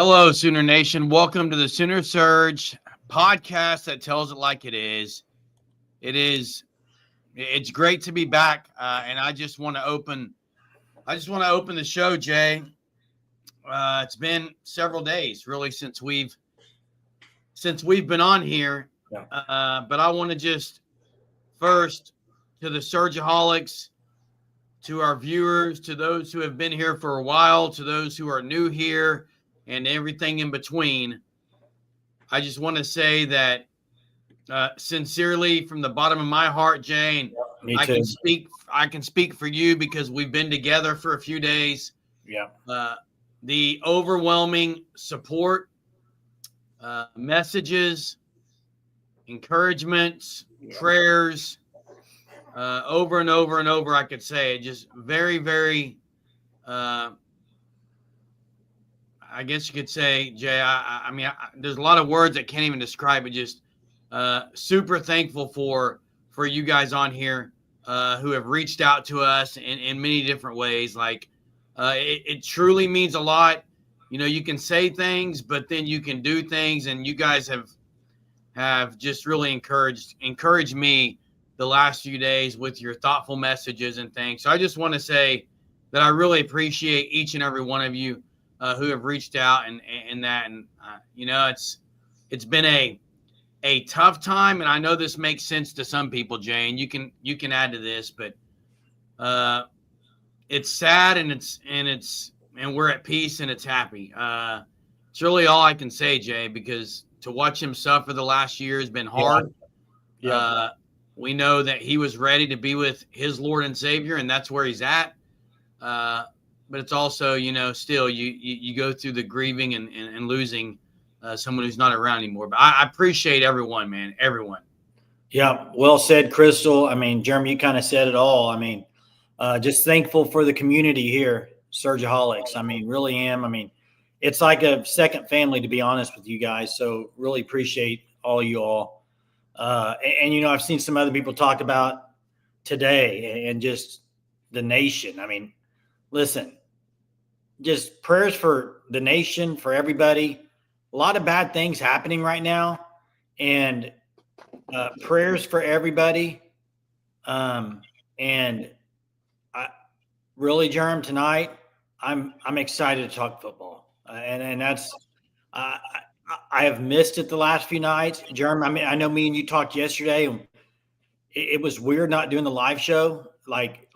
Hello, Sooner Nation. Welcome to the Sooner Surge podcast that tells it like it is. It's great to be back, and I just want to open the show, Jay. It's been several days, really, since we've been on here. Yeah. But I want to just first to the Surgeaholics, to our viewers, to those who have been here for a while, to those who are new here, and everything in between. I just want to say that sincerely, from the bottom of my heart, Jane, Me I too. can speak for you because we've been together for a few days. Yeah. The overwhelming support, messages, encouragements, prayers, over and over and over, I could say, just very, very, I guess you could say, Jay, I mean, there's a lot of words that can't even describe it. Just super thankful for you guys on here who have reached out to us in many different ways. Like, it truly means a lot. You know, you can say things, but then you can do things, and you guys have just really encouraged me the last few days with your thoughtful messages and things. So I just want to say that I really appreciate each and every one of you who have reached out and that. And, you know, it's been a tough time. And I know this makes sense to some people, Jane. You can add to this, but it's sad and we're at peace and it's happy. It's really all I can say, Jay, because to watch him suffer the last year has been hard. Yeah. We know that he was ready to be with his Lord and Savior, and that's where he's at. But it's also, you know, still you go through the grieving and losing someone who's not around anymore. But I appreciate everyone, man, everyone. Yeah. Well said, Crystal. I mean, Jeremy, you kind of said it all. I mean, just thankful for the community here, Surgeaholics. I mean, really am. I mean, it's like a second family, to be honest with you guys. So really appreciate all you all. And, you know, I've seen some other people talk about today and just the nation. I mean, listen, just prayers for the nation, for everybody. A lot of bad things happening right now, and prayers for everybody. And I really, Jerm, tonight I'm excited to talk football, and that's I have missed it the last few nights, Jerm. I mean, I know me and you talked yesterday, and it was weird not doing the live show. Like,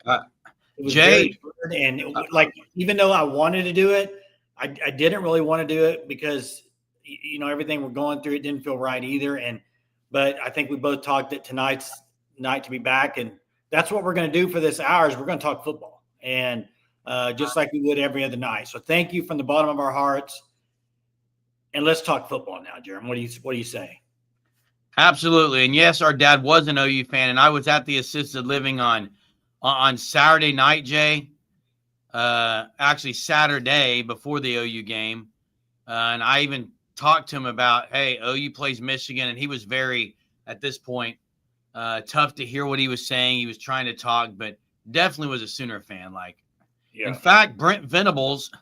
it was Jay, weird, and like, even though I wanted to do it, I didn't really want to do it because, you know, everything we're going through, it didn't feel right either. But I think we both talked that tonight's night to be back, and that's what we're going to do for this hour is we're going to talk football, and just like we would every other night. So thank you from the bottom of our hearts, and let's talk football now, Jeremy. What do you say? Absolutely. And yes, our dad was an OU fan, and I was at the assisted living on Saturday night, Jay. Actually Saturday before the OU game. And I even talked to him about, hey, OU plays Michigan. And he was very, at this point, tough to hear what he was saying. He was trying to talk, but definitely was a Sooner fan. Like, In fact, Brent Venables,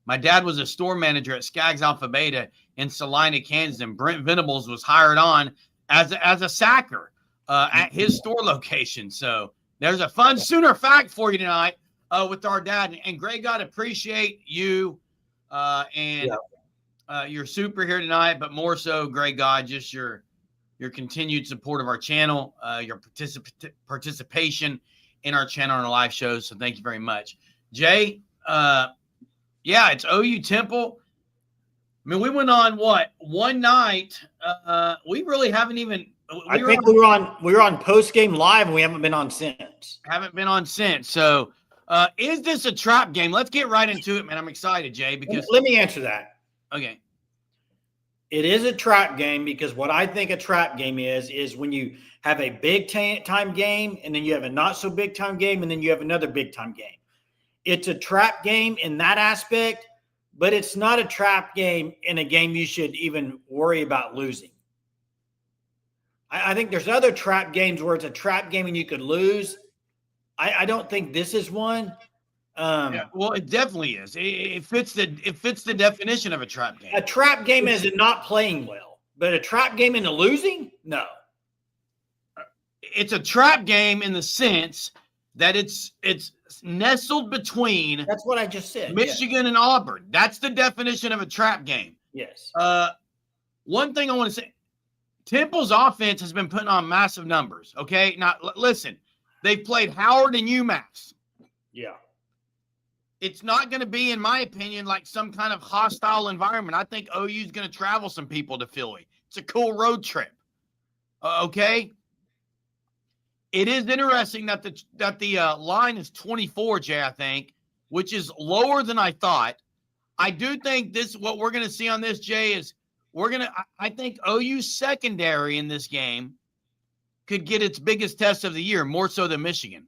my dad was a store manager at Skaggs Alpha Beta in Salina, Kansas. And Brent Venables was hired on as a sacker at his store location. So there's a fun Sooner fact for you tonight with our dad. And Greg, God, appreciate you and your super here tonight, but more so, Greg, God, just your continued support of our channel, your participation in our channel and our live shows. So thank you very much. Jay, it's OU Temple. I mean, we went on one night. We really haven't even. We were on post game live, and we haven't been on since. So, is this a trap game? Let's get right into it, man. I'm excited, Jay. Because let me answer that. Okay. It is a trap game because what I think a trap game is when you have a big time game, and then you have a not so big time game, and then you have another big time game. It's a trap game in that aspect, but it's not a trap game in a game you should even worry about losing. I think there's other trap games where it's a trap game and you could lose. I don't think this is one. Yeah, well, it definitely is. It fits the definition of a trap game. A trap game is not playing well, but a trap game into losing, no. It's a trap game in the sense that it's nestled between. That's what I just said. Michigan and Auburn. That's the definition of a trap game. Yes. One thing I want to say, Temple's offense has been putting on massive numbers. Okay, now listen, they've played Howard and UMass. Yeah. It's not going to be, in my opinion, like some kind of hostile environment. I think OU is going to travel some people to Philly. It's a cool road trip. Okay. It is interesting that the line is 24, Jay, I think, which is lower than I thought. I do think what we're going to see on this, Jay, is I think OU's secondary in this game could get its biggest test of the year, more so than Michigan.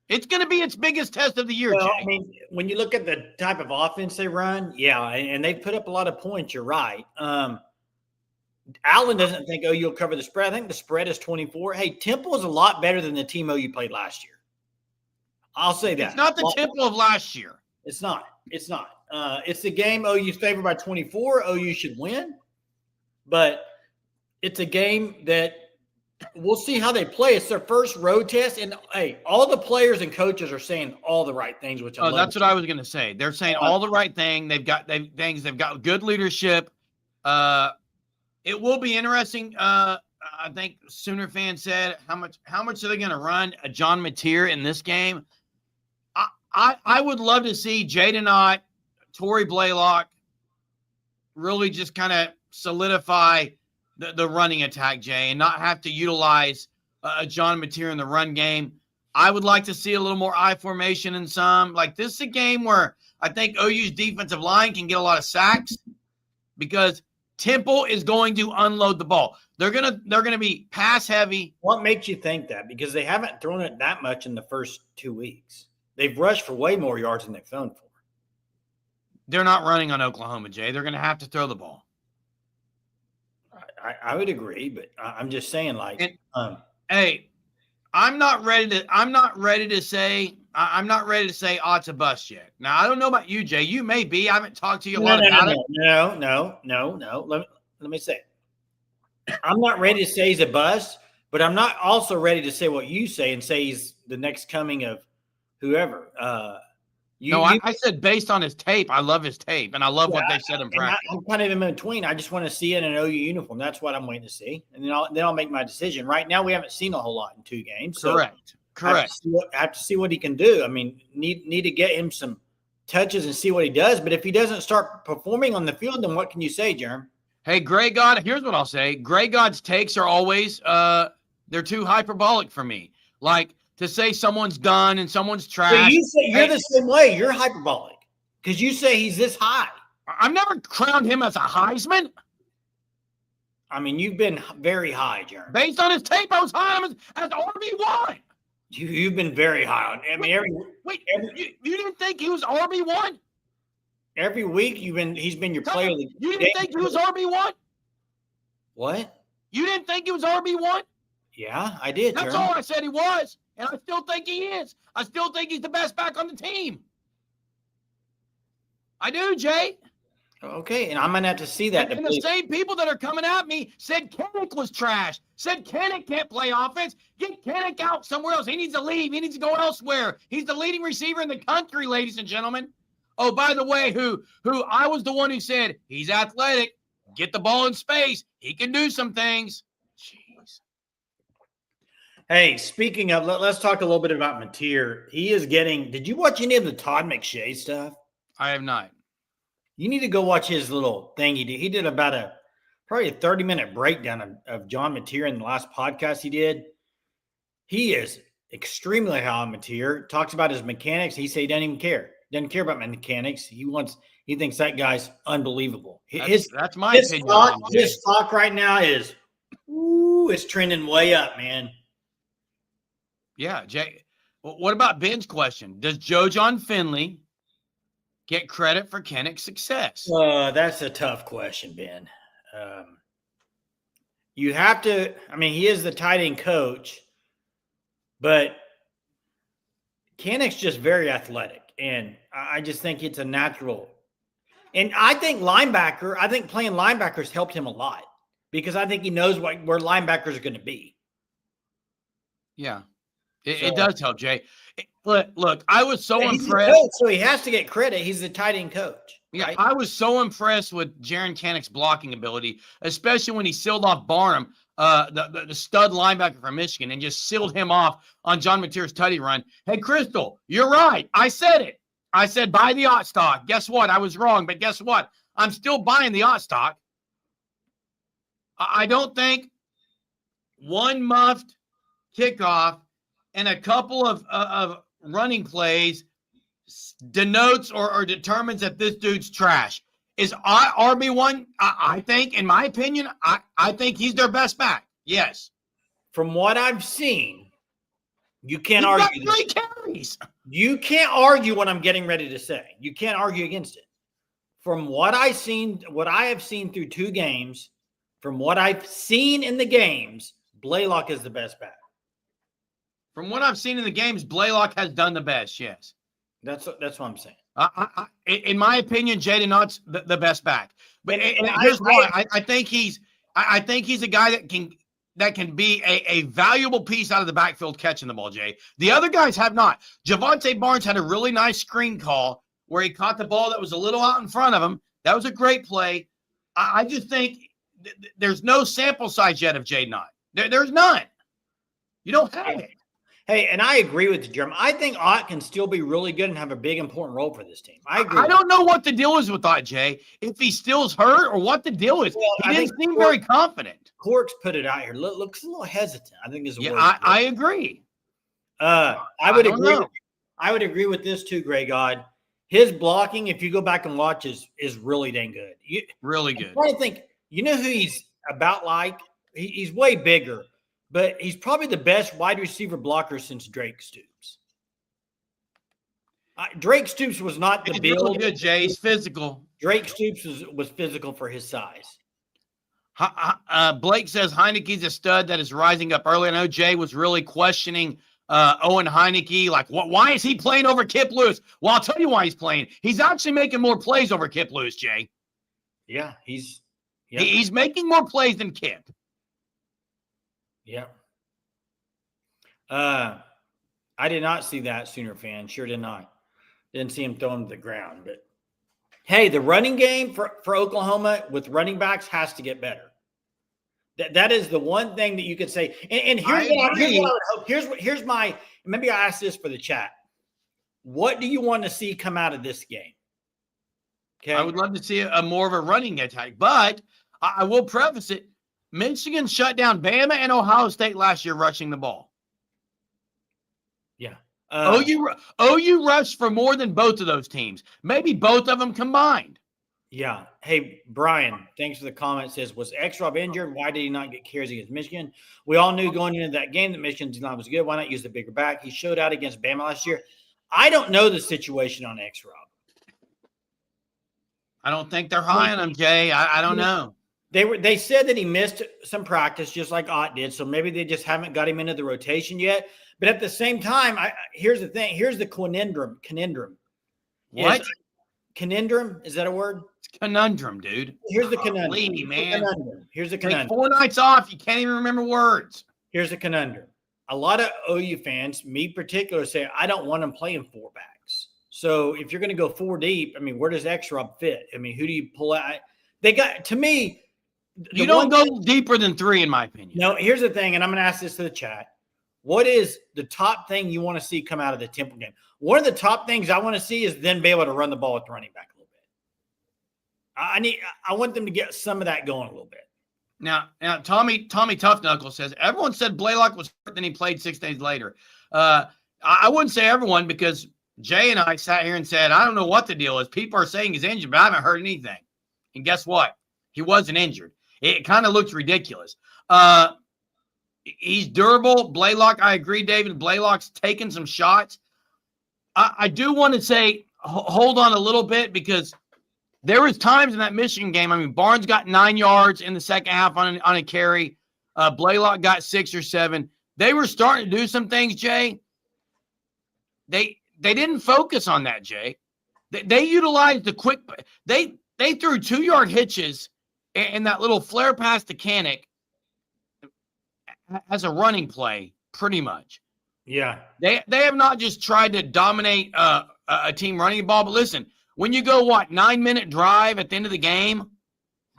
It's going to be its biggest test of the year, well, Jay. I mean, when you look at the type of offense they run, yeah, and they put up a lot of points, you're right. Allen doesn't think OU will cover the spread. I think the spread is 24. Hey, Temple is a lot better than the team OU played last year. I'll say that. It's not the Temple of last year. It's not. It's not. It's the game OU's favored by 24. OU should win. But it's a game that we'll see how they play. It's their first road test. And, hey, all the players and coaches are saying all the right things, which I love. That's what I was going to say. They're saying all the right thing. They've got good leadership. It will be interesting. I think Sooner fan said how much are they going to run John Mateer in this game? I would love to see Jaden Ott, Torrey Blaylock really just kind of solidify the running attack, Jay, and not have to utilize John Mateer in the run game. I would like to see a little more I formation in some. Like, this is a game where I think OU's defensive line can get a lot of sacks because Temple is going to unload the ball. They're gonna be pass heavy. What makes you think that? Because they haven't thrown it that much in the first 2 weeks. They've rushed for way more yards than they've thrown for. They're not running on Oklahoma, Jay. They're going to have to throw the ball. I would agree, but I'm just saying, like, hey, I'm not ready to say Ott's a bust yet. Now, I don't know about you, Jay. You may be. I haven't talked to you a lot about it. No. Let me say it. I'm not ready to say he's a bust, but I'm not also ready to say what you say and say he's the next coming of whoever. I said based on his tape. I love his tape, and I love what they said in practice. I'm kind of in between. I just want to see it in an OU uniform. That's what I'm waiting to see, and then I'll make my decision. Right now, we haven't seen a whole lot in 2 games. So Correct. I have to see what he can do. I mean, need to get him some touches and see what he does. But if he doesn't start performing on the field, then what can you say, Jerm? Hey, Gray God, here's what I'll say. Gray God's takes are always they're too hyperbolic for me. Like, to say someone's done and someone's trash. So you say you're the same way. You're hyperbolic because you say he's this high. I've never crowned him as a Heisman. I mean, you've been very high, Jeremy. Based on his tape, I was high as RB1. You've been very high on. I mean, you didn't think he was RB1? Every week he's been your player. You didn't think he was RB1? What? You didn't think he was RB1? Yeah, I did. That's all I said he was. And I still think he is. I still think he's the best back on the team. I do, Jay. Okay, and I'm going to have to see that. And the same people that are coming at me said Kennick was trash, said Kennick can't play offense. Get Kennick out somewhere else. He needs to leave. He needs to go elsewhere. He's the leading receiver in the country, ladies and gentlemen. Oh, by the way, who I was the one who said he's athletic, get the ball in space. He can do some things. Jeez. Hey, speaking of, let's talk a little bit about Mateer. He is getting – did you watch any of the Todd McShay stuff? I have not. You need to go watch his little thing he did. He did about probably a 30-minute breakdown of John Mateer in the last podcast he did. He is extremely high on Mateer. Talks about his mechanics. He said he doesn't even care. Doesn't care about my mechanics. He thinks that guy's unbelievable. That's my opinion. His stock right now is it's trending way up, man. Yeah, Jay. What about Ben's question? Does Joe John Finley get credit for Kennick's success? That's a tough question, Ben. You have to – I mean, he is the tight end coach, but Canick's just very athletic, and I just think it's a natural. And I think playing linebackers helped him a lot because I think he knows where linebackers are going to be. Yeah, it does help, Jay. Look, I was so impressed. Coach, so he has to get credit. He's the tight end coach. Yeah, right? I was so impressed with Jaren Canick's blocking ability, especially when he sealed off Barnum, the stud linebacker from Michigan, and just sealed him off on John Mateer's tutty run. Hey, Crystal, you're right. I said it. I said buy the yacht stock. Guess what? I was wrong, but guess what? I'm still buying the yacht stock. I don't think one muffed kickoff and a couple of running plays denotes or determines that this dude's trash. Is RB1, I think, in my opinion, I think he's their best back. Yes. From what I've seen, you can't He's argue. got 3 carries. You can't argue what I'm getting ready to say. You can't argue against it. From what I have seen through 2 games, from what I've seen in the games, Blaylock is the best back. From what I've seen in the games, Blaylock has done the best, yes. That's what I'm saying. In my opinion, Jaden Nutt's the best back. But here's why. I think he's a guy that can be a valuable piece out of the backfield catching the ball, Jay. The other guys have not. Javonte Barnes had a really nice screen call where he caught the ball that was a little out in front of him. That was a great play. I just think there's no sample size yet of Jaden Nutt. There's none. You don't have it. Hey, and I agree with you, Jeremy. I think Ott can still be really good and have a big, important role for this team. I agree. I don't know what the deal is with Ott, Jay. If he still's hurt or what the deal is. Well, he didn't seem very confident. Corks put it out here. Looks a little hesitant, I think is a word. I agree. I would agree with this too, Greg God. His blocking, if you go back and watch, is really dang good. Really good. I'm trying to think, you know who he's about like? He's way bigger. But he's probably the best wide receiver blocker since Drake Stoops. Drake Stoops was not the build. Really good, Jay. He's physical. Drake Stoops was physical for his size. Blake says Heineke's a stud that is rising up early. I know Jay was really questioning Owen Heineke. Like, why is he playing over Kip Lewis? Well, I'll tell you why he's playing. He's actually making more plays over Kip Lewis, Jay. Yeah, he's making more plays than Kip. Yeah. I did not see that, Sooner fan. Sure did not. Didn't see him throw him to the ground. But, hey, the running game for Oklahoma with running backs has to get better. That is the one thing that you could say. And here's what I would hope. Here's my – maybe I ask this for the chat. What do you want to see come out of this game? Okay. I would love to see a more of a running attack. But I will preface it. Michigan shut down Bama and Ohio State last year rushing the ball. Yeah. OU rushed for more than both of those teams. Maybe both of them combined. Yeah. Hey, Brian, thanks for the comment. Says, was X-Rob injured? Why did he not get carries against Michigan? We all knew going into that game that Michigan's line was good. Why not use the bigger back? He showed out against Bama last year. I don't know the situation on X-Rob. I don't think they're high on him, Jay. I don't know. They said that he missed some practice just like Ott did, so maybe they just haven't got him into the rotation yet. But at the same time, here's the thing. Here's the conundrum. What? Conundrum? Is that a word? It's conundrum, dude. Here's the conundrum. Here's the conundrum. Take 4 nights off. You can't even remember words. Here's the conundrum. A lot of OU fans, me in particular, say, I don't want them playing 4 backs. So if you're going to go 4 deep, I mean, where does X-Rob fit? I mean, who do you pull out? They got, to me, you don't go deeper than 3, in my opinion. No, here's the thing, and I'm going to ask this to the chat. What is the top thing you want to see come out of the Temple game? One of the top things I want to see is then be able to run the ball with the running back a little bit. I want them to get some of that going a little bit. Now, Tommy Tough Knuckle says everyone said Blaylock was hurt, then he played 6 days later. I wouldn't say everyone because Jay and I sat here and said I don't know what the deal is. People are saying he's injured, but I haven't heard anything. And guess what? He wasn't injured. It kind of looks ridiculous. He's durable. Blaylock, I agree, David. Blaylock's taken some shots. I do want to say hold on a little bit because there was times in that Michigan game. I mean, Barnes got 9 yards in the second half on a carry. Blaylock got 6 or 7. They were starting to do some things, Jay. they didn't focus on that, Jay. They utilized the quick. They threw 2-yard hitches and that little flare pass to Kanik as a running play, pretty much. Yeah. They have not just tried to dominate a team running the ball, but listen, when you go 9-minute drive at the end of the game,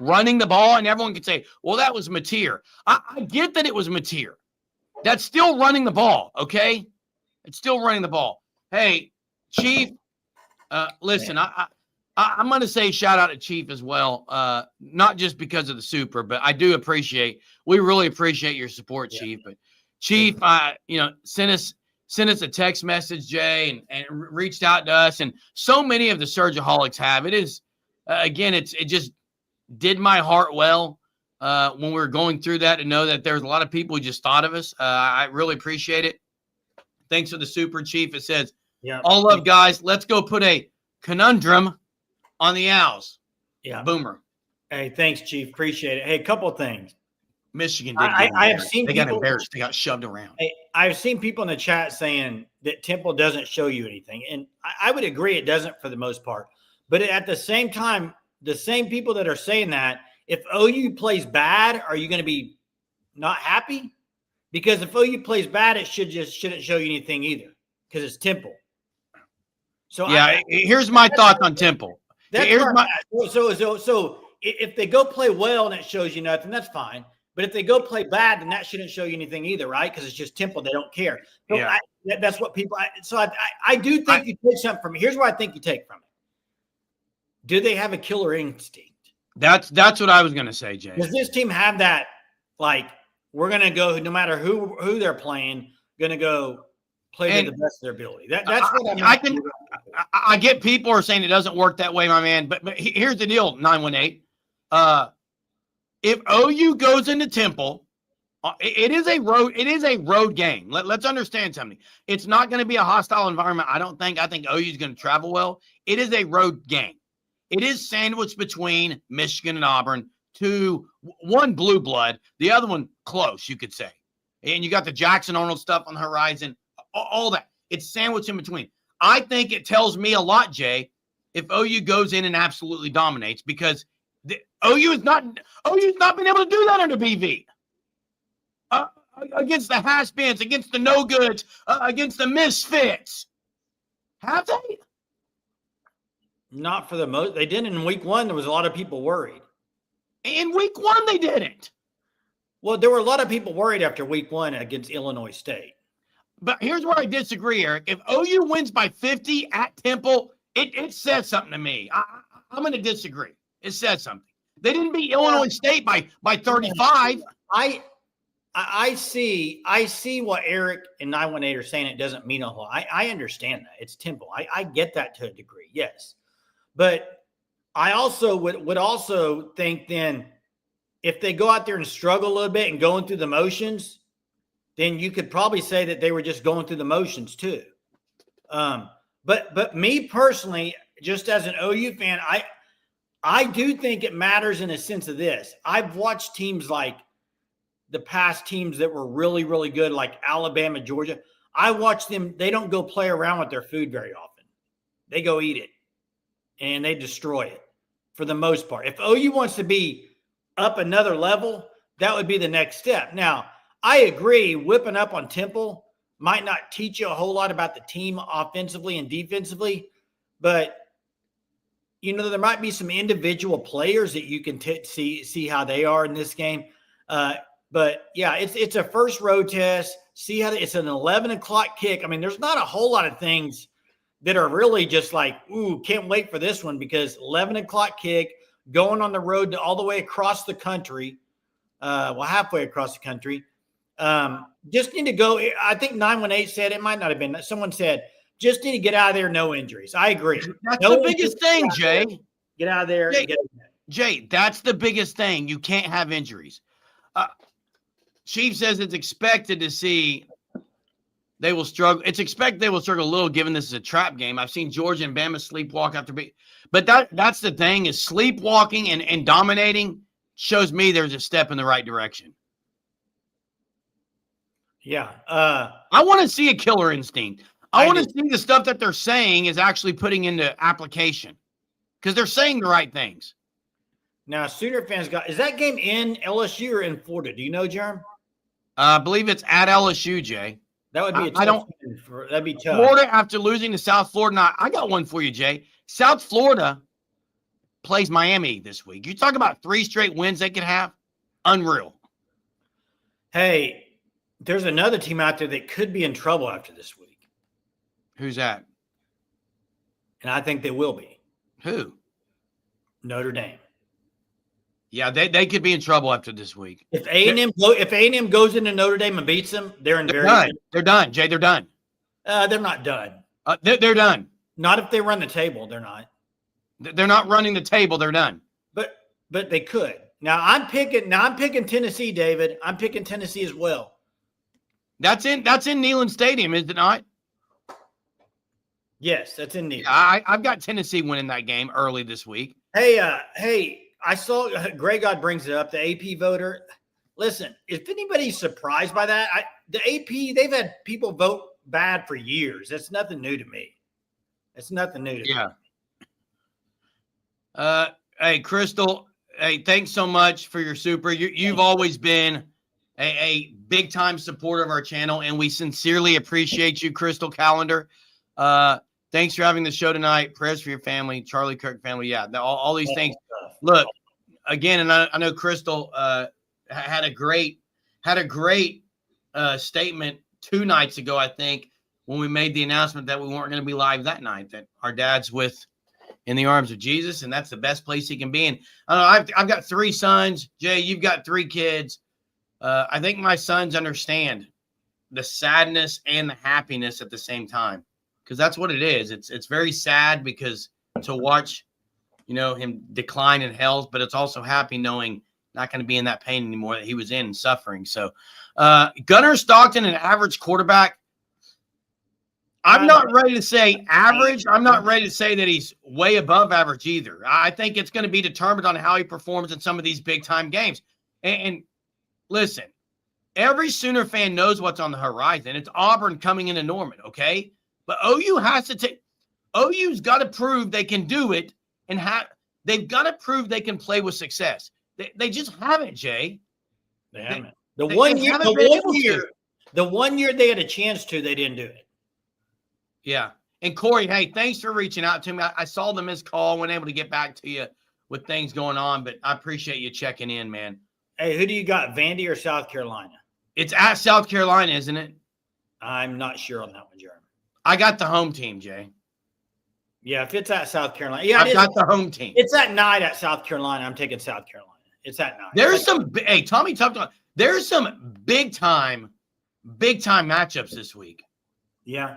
running the ball, and everyone can say, well, that was Mateer. I get that it was Mateer. That's still running the ball, okay? It's still running the ball. Hey, Chief, listen, I'm going to say shout out to Chief as well, not just because of the Super, but I do we really appreciate your support, Chief. But Chief, sent us a text message, Jay, and reached out to us, and so many of the Surgeaholics have. It is, again, it just did my heart well when we were going through that, to know that there's a lot of people who just thought of us. I really appreciate it. Thanks for the Super, Chief. It says, all love, guys. Let's go put a conundrum on the Owls. Yeah. Boomer. Hey, thanks, Chief. Appreciate it. Hey, a couple of things. Michigan did. I have seen they got embarrassed. They got shoved around. Hey, I've seen people in the chat saying that Temple doesn't show you anything. And I would agree it doesn't for the most part. But at the same time, the same people that are saying that, if OU plays bad, are you going to be not happy? Because if OU plays bad, it shouldn't show you anything either, because it's Temple. So here's my thoughts on Temple. So if they go play well and it shows you nothing, that's fine. But if they go play bad, then that shouldn't show you anything either, right? Because it's just Temple; they don't care. So that's what people. I do think you take something from it. Here's what I think you take from it. Do they have a killer instinct? That's what I was going to say, Jay. Does this team have that? Like, we're going to go, no matter who they're playing, going to go play to the best of their ability. That's what I get people are saying it doesn't work that way, my man. But here's the deal, 918. If OU goes into Temple, it is a road game. Let's understand something. It's not going to be a hostile environment. I don't think. I think OU is going to travel well. It is a road game. It is sandwiched between Michigan and Auburn, one blue blood, the other one close, you could say. And you got the Jackson Arnold stuff on the horizon, all that. It's sandwiched in between. I think it tells me a lot, Jay, if OU goes in and absolutely dominates, because OU has not been able to do that under BV. Against the has-beens, against the no-goods, against the misfits. Have they? Not for the most. They didn't in week one. There was a lot of people worried. In week one, they didn't. Well, there were a lot of people worried after week one against Illinois State. But here's where I disagree, Eric. If OU wins by 50 at Temple, it says something to me. I'm going to disagree. It says something. They didn't beat Illinois State by 35. I see what Eric and 918 are saying. It doesn't mean a whole lot. I understand that. It's Temple. I get that to a degree, yes. But I also would also think then, if they go out there and struggle a little bit and going through the motions, then you could probably say that they were just going through the motions too. But me personally, just as an OU fan, I do think it matters in a sense of this. I've watched teams like the past teams that were really, really good, like Alabama, Georgia. I watch them. They don't go play around with their food very often. They go eat it, and they destroy it for the most part. If OU wants to be up another level, that would be the next step. Now, I agree, whipping up on Temple might not teach you a whole lot about the team offensively and defensively, but there might be some individual players that you can see how they are in this game. But yeah, it's a first road test. See how it's an 11 o'clock kick. I mean, there's not a whole lot of things that are really just like, ooh, can't wait for this one, because 11 o'clock kick, going on the road all the way across the country, halfway across the country. Just need to go. I think 918 said, it might not have been, someone said, just need to get out of there, no injuries. I agree. That's the biggest thing, Jay. Get out of there. Jay, that's the biggest thing. You can't have injuries. Chief says it's expected to see they will struggle. It's expected they will struggle a little, given this is a trap game. I've seen Georgia and Bama sleepwalk after but that's the thing, is sleepwalking and dominating shows me there's a step in the right direction. Yeah. I want to see a killer instinct. I want to see the stuff that they're saying is actually putting into application because they're saying the right things. Now, Sooner fans is that game in LSU or in Florida? Do you know, Jerm? I believe it's at LSU, Jay. That would be that'd be tough. Florida after losing to South Florida. Now, I got one for you, Jay. South Florida plays Miami this week. You talk about 3 straight wins they could have. Unreal. Hey, there's another team out there that could be in trouble after this week. Who's that? And I think they will be. Who? Notre Dame. Yeah, they could be in trouble after this week. If A&M goes into Notre Dame and beats them, they're done. They're done, Jay. They're done. They're not done. They're done. Not if they run the table. They're not. They're not running the table. They're done. But they could. Now I'm picking Tennessee, David. I'm picking Tennessee as well. That's in Neyland Stadium, is it not? Yes, that's in Neyland. I've got Tennessee winning that game early this week. Hey. I saw Greg God brings it up, the AP voter. Listen, if anybody's surprised by that, the AP, they've had people vote bad for years. That's nothing new to me. It's nothing new to me. Hey, Crystal, hey, thanks so much for your super. You've always been a big-time supporter of our channel, and we sincerely appreciate you, Crystal Calendar. Thanks for having the show tonight. Prayers for your family, Charlie Kirk family. Yeah, all these things. Look, again, and I know Crystal had a great statement 2 nights ago, I think, when we made the announcement that we weren't going to be live that night, that our dad's in the arms of Jesus, and that's the best place he can be in. I don't know, I've got 3 sons. Jay, you've got 3 kids. I think my sons understand the sadness and the happiness at the same time, because that's what it is. It's very sad because to watch him decline in health, but it's also happy knowing not going to be in that pain anymore that he was in and suffering. So Gunnar Stockton, an average quarterback. I'm not ready to say average. I'm not ready to say that he's way above average either. I think it's going to be determined on how he performs in some of these big time games. And listen, every Sooner fan knows what's on the horizon. It's Auburn coming into Norman. Okay. But OU's got to prove they can do it. And they've got to prove they can play with success. They just haven't, Jay. They haven't. The one year they had a chance to, they didn't do it. Yeah. And Corey, hey, thanks for reaching out to me. I saw the missed call, wasn't able to get back to you with things going on, but I appreciate you checking in, man. Hey, who do you got, Vandy or South Carolina? It's at South Carolina, isn't it? I'm not sure on that one, Jeremy. I got the home team, Jay. Yeah, if it's at South Carolina. Yeah, I've got the home team. It's at night at South Carolina. I'm taking South Carolina. It's at night. There's Tommy talked about, there's some big time matchups this week. Yeah.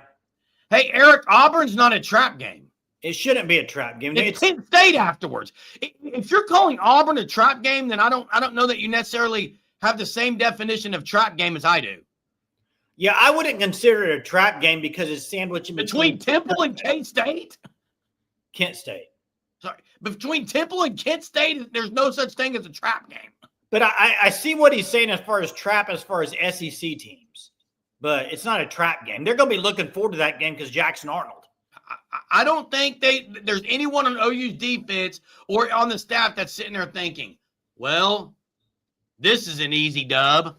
Hey, Eric, Auburn's not a trap game. It shouldn't be a trap game. It's Penn State afterwards. If you're calling Auburn a trap game, then I don't know that you necessarily have the same definition of trap game as I do. Yeah, I wouldn't consider it a trap game because it's sandwiched between Temple and Kent State. Kent State. Sorry, between Temple and Kent State, there's no such thing as a trap game. But I see what he's saying as far as SEC teams. But it's not a trap game. They're going to be looking forward to that game because Jackson Arnold. I don't think there's anyone on OU's defense or on the staff that's sitting there thinking, well, this is an easy dub.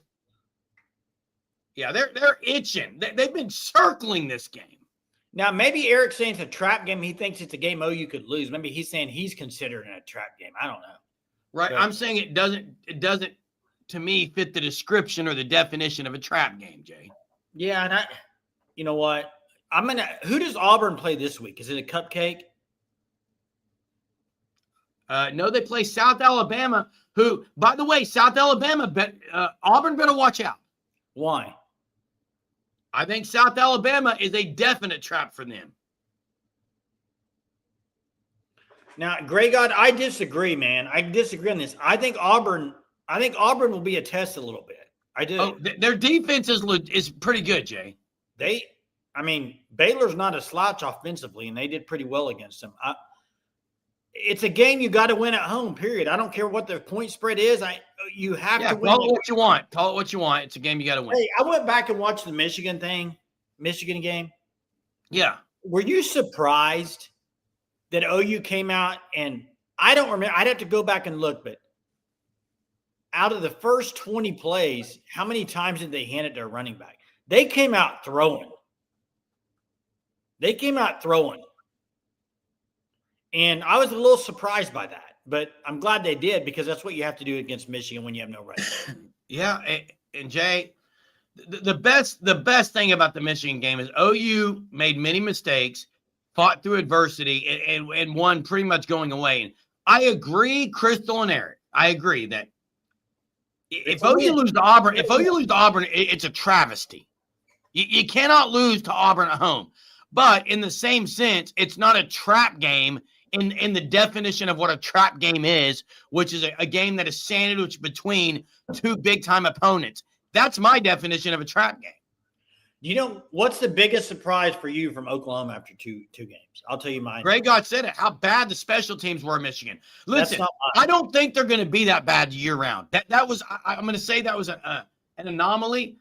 Yeah, they're itching. They've been circling this game. Now, maybe Eric's saying it's a trap game. He thinks it's a game OU could lose. Maybe he's saying he's considering it a trap game. I don't know. Right. But I'm saying it doesn't, to me, fit the description or the definition of a trap game, Jay. Yeah, and you know what? Who does Auburn play this week? Is it a cupcake? No, they play South Alabama, who, by the way, South Alabama, Auburn better watch out. Why? I think South Alabama is a definite trap for them. Now, Greg, I disagree, man. I disagree on this. I think Auburn will be a test a little bit. I do. Oh, their defense is pretty good, Jay. Baylor's not a slouch offensively, and they did pretty well against them. It's a game you got to win at home, period. I don't care what the point spread is. You have to win. Call it what you want. Call it what you want. It's a game you got to win. Hey, I went back and watched the Michigan game. Yeah. Were you surprised that OU came out and I don't remember? I'd have to go back and look, but out of the first 20 plays, how many times did they hand it to a running back? They came out throwing. And I was a little surprised by that, but I'm glad they did because that's what you have to do against Michigan when you have no running back. Yeah. And Jay, the best thing about the Michigan game is OU made many mistakes, fought through adversity, and won pretty much going away. And I agree, Crystal and Eric. I agree that if OU lose to Auburn, it's a travesty. You cannot lose to Auburn at home. But in the same sense, it's not a trap game in the definition of what a trap game is, which is a game that is sandwiched between two big-time opponents. That's my definition of a trap game. You know, what's the biggest surprise for you from Oklahoma after two games? I'll tell you mine. Greg God said it, how bad the special teams were in Michigan. Listen, I don't think they're going to be that bad year-round. That was I'm going to say that was an anomaly.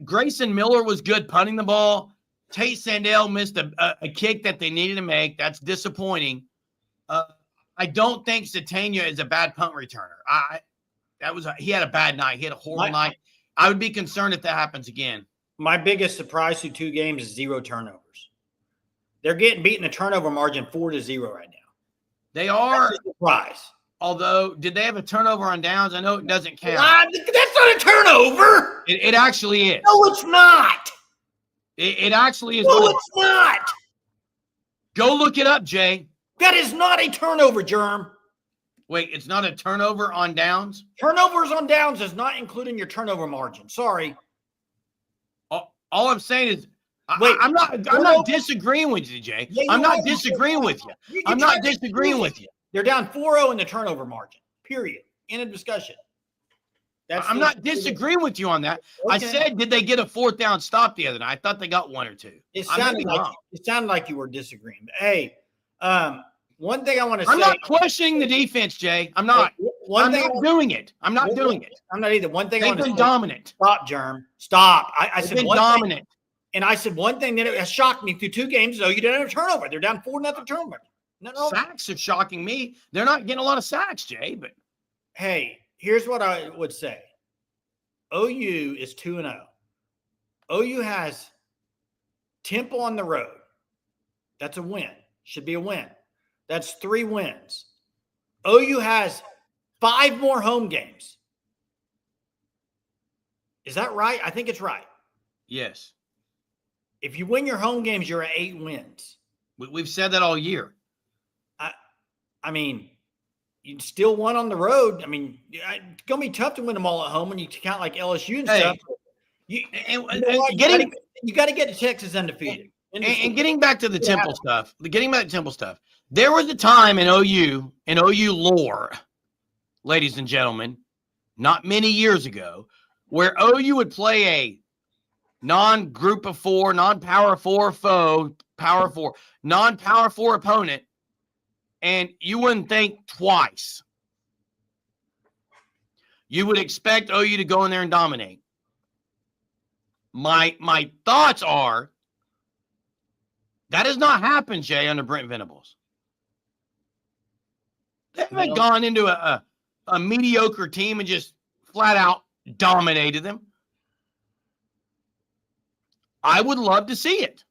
Grayson Miller was good punting the ball. Tate Sandell missed a kick that they needed to make. That's disappointing. I don't think Satania is a bad punt returner. He had a bad night. He had a horrible night. I would be concerned if that happens again. My biggest surprise through 2 games is 0 turnovers. They're getting beaten a turnover margin 4-0 right now. They are. That's a surprise. Although, did they have a turnover on downs? I know it doesn't count. That's not a turnover. It actually is. No, it's not. It actually is. No, it's not. Go look it up, Jay. That is not a turnover, Germ. Wait, it's not a turnover on downs? Turnovers on downs is not including your turnover margin. Sorry. All I'm saying is, I'm not disagreeing with you, Jay. I'm not disagreeing with you. I'm not disagreeing with you. They're down 4-0 in the turnover margin. Period. End of discussion. I'm not disagreeing with you on that. Okay. I said, did they get a 4th down stop the other night? I thought they got 1 or 2. It sounded like you were disagreeing. But hey, one thing I want to say. I'm not questioning the defense, Jay. I'm not. I'm not doing it. I'm not doing it. I'm not either. One thing they've been dominant. Stop, Germ. Stop. I said been dominant. And I said one thing that has shocked me through 2 games, though, you didn't have a turnover. They're down 4-0 turnover. No. Sacks are shocking me. They're not getting a lot of sacks, Jay. But hey, here's what I would say. OU is 2-0. OU has Temple on the road. That's a win. Should be a win. That's 3 wins. OU has 5 more home games. Is that right? I think it's right. Yes. If you win your home games, you're at 8 wins. We've said that all year. I mean, you still won on the road. I mean, it's going to be tough to win them all at home when you count like LSU and stuff. You got to get to Texas undefeated. And getting back to the Temple stuff, there was a time in OU lore, ladies and gentlemen, not many years ago, where OU would play a non-group of 4, non-power 4 foe, non-power 4 opponent, and you wouldn't think twice. You would expect OU to go in there and dominate. My thoughts are that has not happened, Jay, under Brent Venables. They haven't gone into a mediocre team and just flat out dominated them. I would love to see it.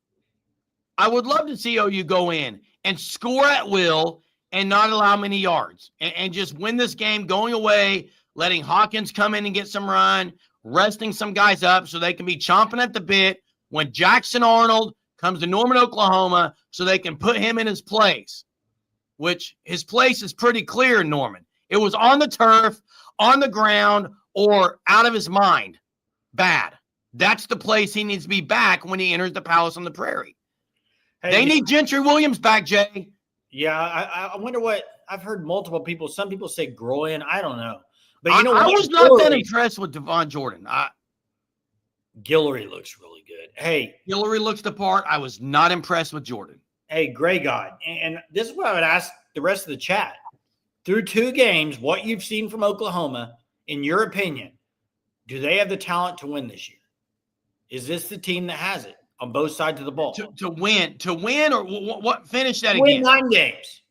I would love to see OU go in and score at will and not allow many yards and just win this game going away, letting Hawkins come in and get some run, resting some guys up so they can be chomping at the bit when Jackson Arnold comes to Norman, Oklahoma, so they can put him in his place, which his place is pretty clear in Norman. It was on the turf, on the ground, or out of his mind. Bad. That's the place he needs to be back when he enters the Palace on the Prairie. Hey, they need Gentry Williams back, Jay. Yeah, I wonder what – I've heard multiple people. Some people say groin. I don't know. But you know I was not that impressed with Devon Jordan. Guillory looks really good. Hey. Guillory looks the part. I was not impressed with Jordan. Hey, Gray God. And this is what I would ask the rest of the chat. Through 2 games, what you've seen from Oklahoma, in your opinion, do they have the talent to win this year? Is this the team that has it? on both sides of the ball. To win, or what? Finish that Win again. 9 games.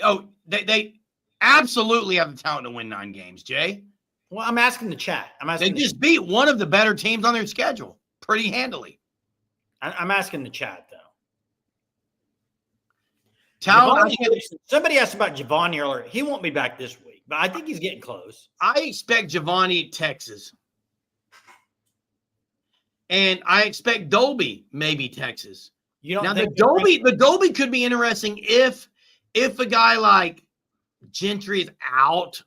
Oh, they absolutely have the talent to win 9 games, Jay. Well, I'm asking the chat. They just beat one of the better teams on their schedule pretty handily. I'm asking the chat, though. Somebody asked about Giovanni earlier. He won't be back this week, but I think he's getting close. I expect Giovanni Texas. And I expect Dolby maybe Texas. You don't now think the Dolby could be interesting if a guy like Gentry is out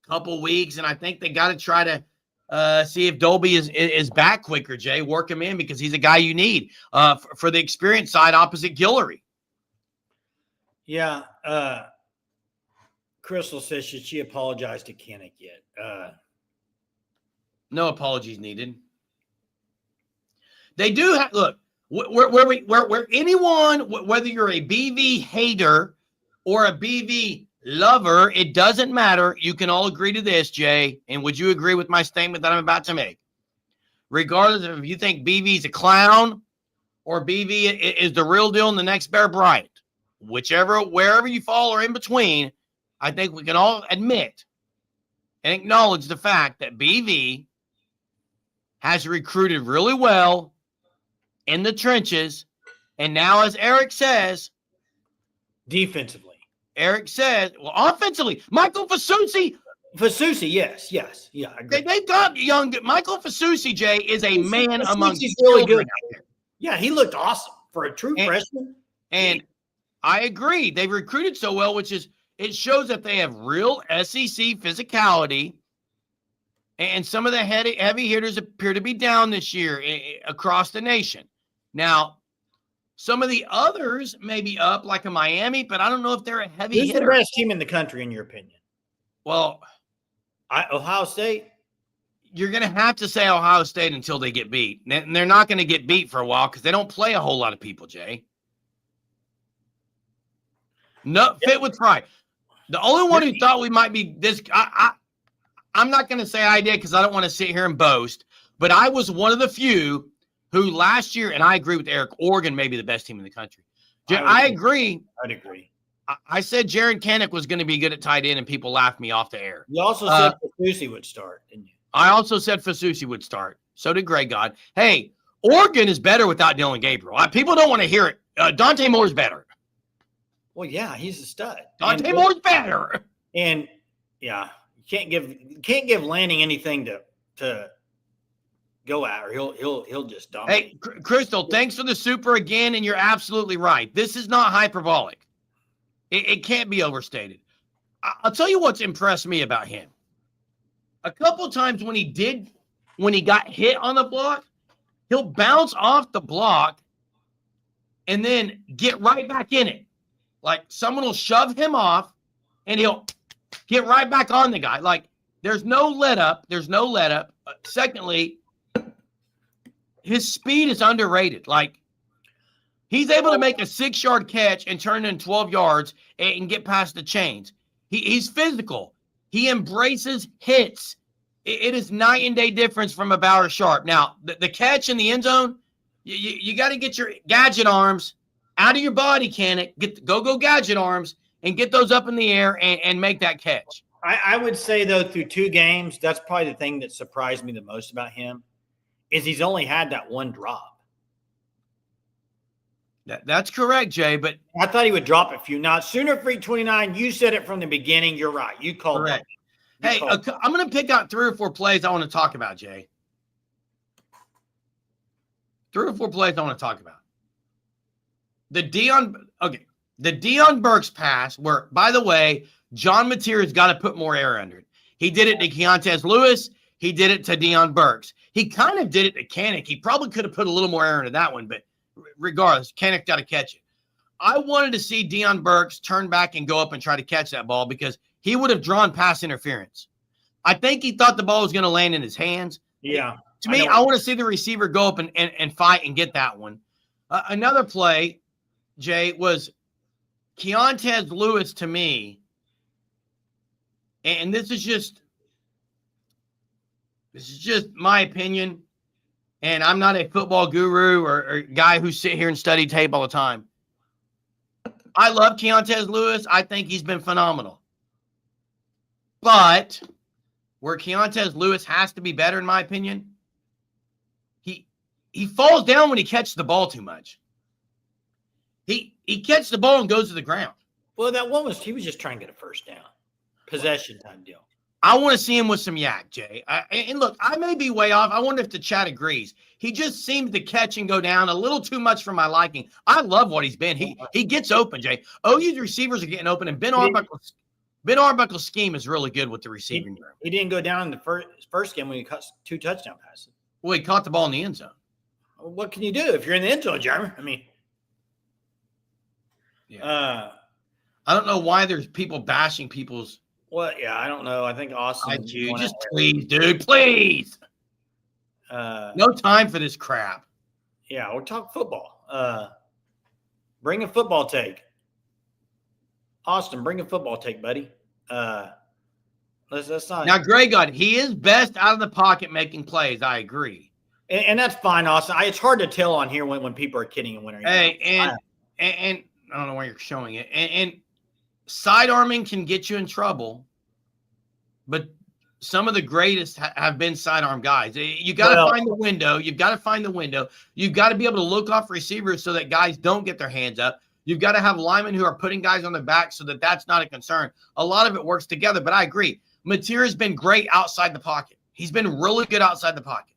a couple weeks, and I think they got to try to see if Dolby is back quicker, Jay. Work him in because he's a guy you need for the experience side opposite Guillory. Yeah. Crystal says, should she apologize to Kinnick yet? No apologies needed. They do have, look, where anyone, whether you're a BV hater or a BV lover, it doesn't matter. You can all agree to this, Jay. And would you agree with my statement that I'm about to make? Regardless of if you think BV is a clown or BV is the real deal and the next Bear Bryant, wherever you fall or in between, I think we can all admit and acknowledge the fact that BV has recruited really well in the trenches. And now, as Eric says, defensively. Eric says, well, offensively, Michael Fasusi. Yes. Yeah. They've got young Michael Fasusi, Jay, is a man among really good. Out there. Yeah, he looked awesome for a true freshman. And I agree. They've recruited so well, it shows that they have real SEC physicality. And some of the heavy hitters appear to be down this year across the nation. Now, some of the others may be up, like a Miami, but I don't know if they're a heavy hitter. Who's the best team in the country, in your opinion? Well, Ohio State. You're going to have to say Ohio State until they get beat. And they're not going to get beat for a while because they don't play a whole lot of people, Jay. No, fit with pride. The only one who thought we might be this, I'm not going to say I did because I don't want to sit here and boast, but I was one of the few who last year, and I agree with Eric, Oregon may be the best team in the country. I agree. I'd agree. I said Jaron Kinnick was going to be good at tight end, and people laughed me off the air. You also said Fasusi would start, didn't you? I also said Fasusi would start. So did Greg God. Hey, Oregon is better without Dylan Gabriel. People don't want to hear it. Dante Moore's better. Well, yeah, he's a stud. Dante Moore's better. And yeah, you can't give Lanning anything to go at, or he'll just dominate. Hey, Crystal, thanks for the super again, and you're absolutely right. This is not hyperbolic. It can't be overstated. I'll tell you what's impressed me about him. A couple of times when he got hit on the block, he'll bounce off the block and then get right back in it. Like someone will shove him off and he'll get right back on the guy. Like there's no let up. Secondly, his speed is underrated. Like he's able to make a 6-yard catch and turn it in 12 yards and get past the chains. He's physical. He embraces hits. It is night and day difference from a Bauer Sharp. Now, the catch in the end zone, you got to get your gadget arms out of your body, Kinnick. Go gadget arms and get those up in the air and make that catch. I would say, though, through 2 games, that's probably the thing that surprised me the most about him is he's only had that one drop. That's correct, Jay, but I thought he would drop a few. Now, Sooner Freak 29, you said it from the beginning. You're right. You called correct. It. Hey, I'm going to pick out 3 or 4 plays I want to talk about, Jay. 3 or 4 plays I want to talk about. The Deion Burks pass, where, by the way, John Mateer's got to put more air under it. He did it to Keontez Lewis. He did it to Deion Burks. He kind of did it to Kinnick. He probably could have put a little more air into that one, but regardless, Kinnick got to catch it. I wanted to see Deion Burks turn back and go up and try to catch that ball because he would have drawn pass interference. I think he thought the ball was going to land in his hands. Yeah. To me, I want to see the receiver go up and fight and get that one. Another play, Jay, was Keontez Lewis to me, and this is just my opinion. and I'm not a football guru or guy who sit here and study tape all the time. I love Keontez Lewis. I think he's been phenomenal. But where Keontez Lewis has to be better, in my opinion, he falls down when he catches the ball too much. He catches the ball and goes to the ground. Well, that one he was just trying to get a first down. Possession time deal. I want to see him with some yak, Jay. And look, I may be way off. I wonder if the chat agrees. He just seems to catch and go down a little too much for my liking. I love what he's been. He gets open, Jay. OU's receivers are getting open, and Ben Arbuckle's scheme is really good with the receiving room. He didn't go down in the first game when he caught 2 touchdown passes. Well, he caught the ball in the end zone. What can you do if you're in the end zone, Jeremy? I mean, yeah. I don't know why there's people bashing people's. Well, yeah, I don't know. I think Austin. Just please, dude, please. No time for this crap. Yeah, we'll talk football. Bring a football take. Austin, bring a football take, buddy. Let's not. Now, Greg, he is best out of the pocket making plays. I agree. And that's fine, Austin. It's hard to tell on here when people are kidding and when are. Hey, and I don't know why you're showing it. And side arming can get you in trouble, but some of the greatest have been sidearm guys. You got to find the window. You've got to find the window. You've got to be able to look off receivers so that guys don't get their hands up. You've got to have linemen who are putting guys on their back so that that's not a concern. A lot of it works together, but I agree. Mateer has been great outside the pocket. He's been really good outside the pocket.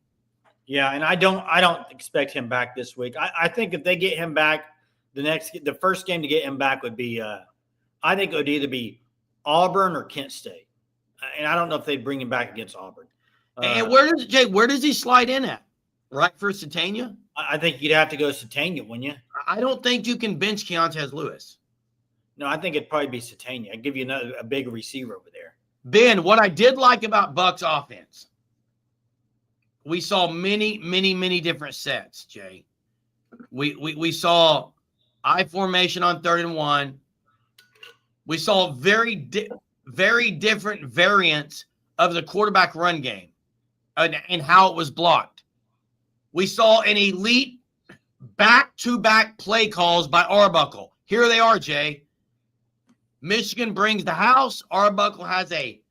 Yeah, and I don't expect him back this week. I think if they get him back, the first game to get him back would be I think it would either be Auburn or Kent State. And I don't know if they'd bring him back against Auburn. And where does he slide in at? Right for Satania? I think you'd have to go Satania, wouldn't you? I don't think you can bench Keontez Lewis. No, I think it'd probably be Satania. I'd give you a big receiver over there. Ben, what I did like about Buck's offense, we saw many, many, many different sets, Jay. We saw I formation on 3rd and 1. We saw very different variants of the quarterback run game and how it was blocked. We saw an elite back-to-back play calls by Arbuckle. Here they are, Jay. Michigan brings the house. Arbuckle has a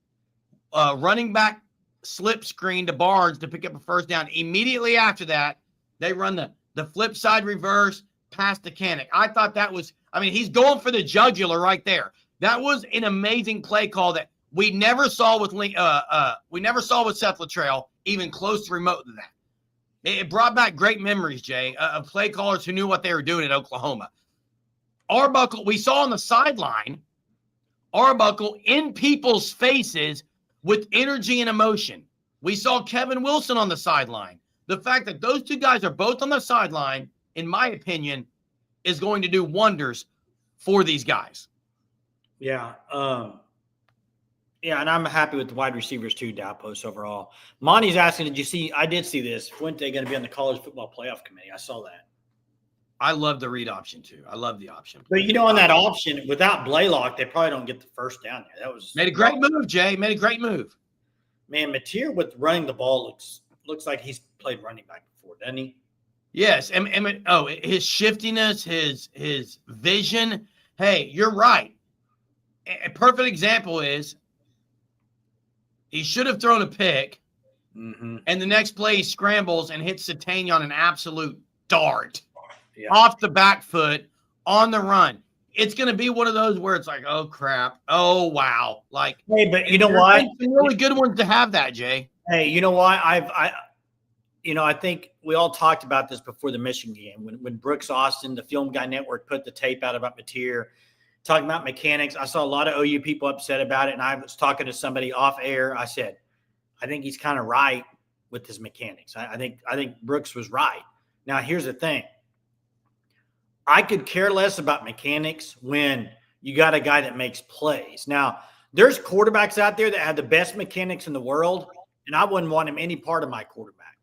running back slip screen to Barnes to pick up a first down. Immediately after that, they run the flip side reverse past the Canic. I thought that was, he's going for the jugular right there. That was an amazing play call that we never saw with Seth Luttrell, even close to remote to that. It brought back great memories, Jay, of play callers who knew what they were doing at Oklahoma. Arbuckle, we saw on the sideline, Arbuckle in people's faces with energy and emotion. We saw Kevin Wilson on the sideline. The fact that those two guys are both on the sideline, in my opinion, is going to do wonders for these guys. Yeah. And I'm happy with the wide receivers too, Dalpost overall. Monty's asking, did you see, I did see this, Fuente going to be on the college football playoff committee. I saw that. I love the read option too. I love the option. But on that option, without Blaylock, they probably don't get the first down there. That was made a great move, Jay. Made a great move. Man, Mateer with running the ball looks like he's played running back before, doesn't he? Yes. His shiftiness, his vision. Hey, you're right. A perfect example is he should have thrown a pick, and the next play he scrambles and hits Satania on an absolute dart off the back foot on the run. It's going to be one of those where it's like, oh, crap. Oh, wow. Like, hey, but you know what? Some really good ones to have that, Jay. Hey, you know what? I think we all talked about this before the Michigan game when Brooks Austin, the Film Guy Network, put the tape out about Mateer, talking about mechanics. I saw a lot of OU people upset about it, and I was talking to somebody off air. I said, I think he's kind of right with his mechanics. I think Brooks was right. Now, here's the thing. I could care less about mechanics when you got a guy that makes plays. Now, there's quarterbacks out there that have the best mechanics in the world, and I wouldn't want him any part of my quarterback.